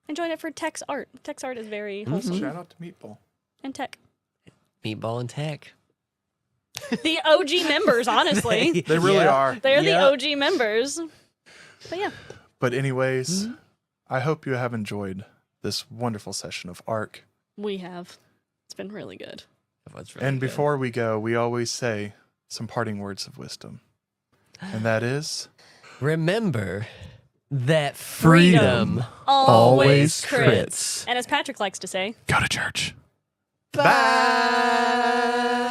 and join it for Tech's art. Tech's art is very wholesome shout out to Meatball. and Tech. Meatball and Tech. The OG members, honestly, They really Yeah. are. they're Yep. the OG members. But yeah, But anyways, I hope you have enjoyed this wonderful session of Ark. we have. It's been really good. That's really And good. before we go, we always say some parting words of wisdom. And that is, remember that freedom always crits. And as Patrick likes to say, go to church. Bye.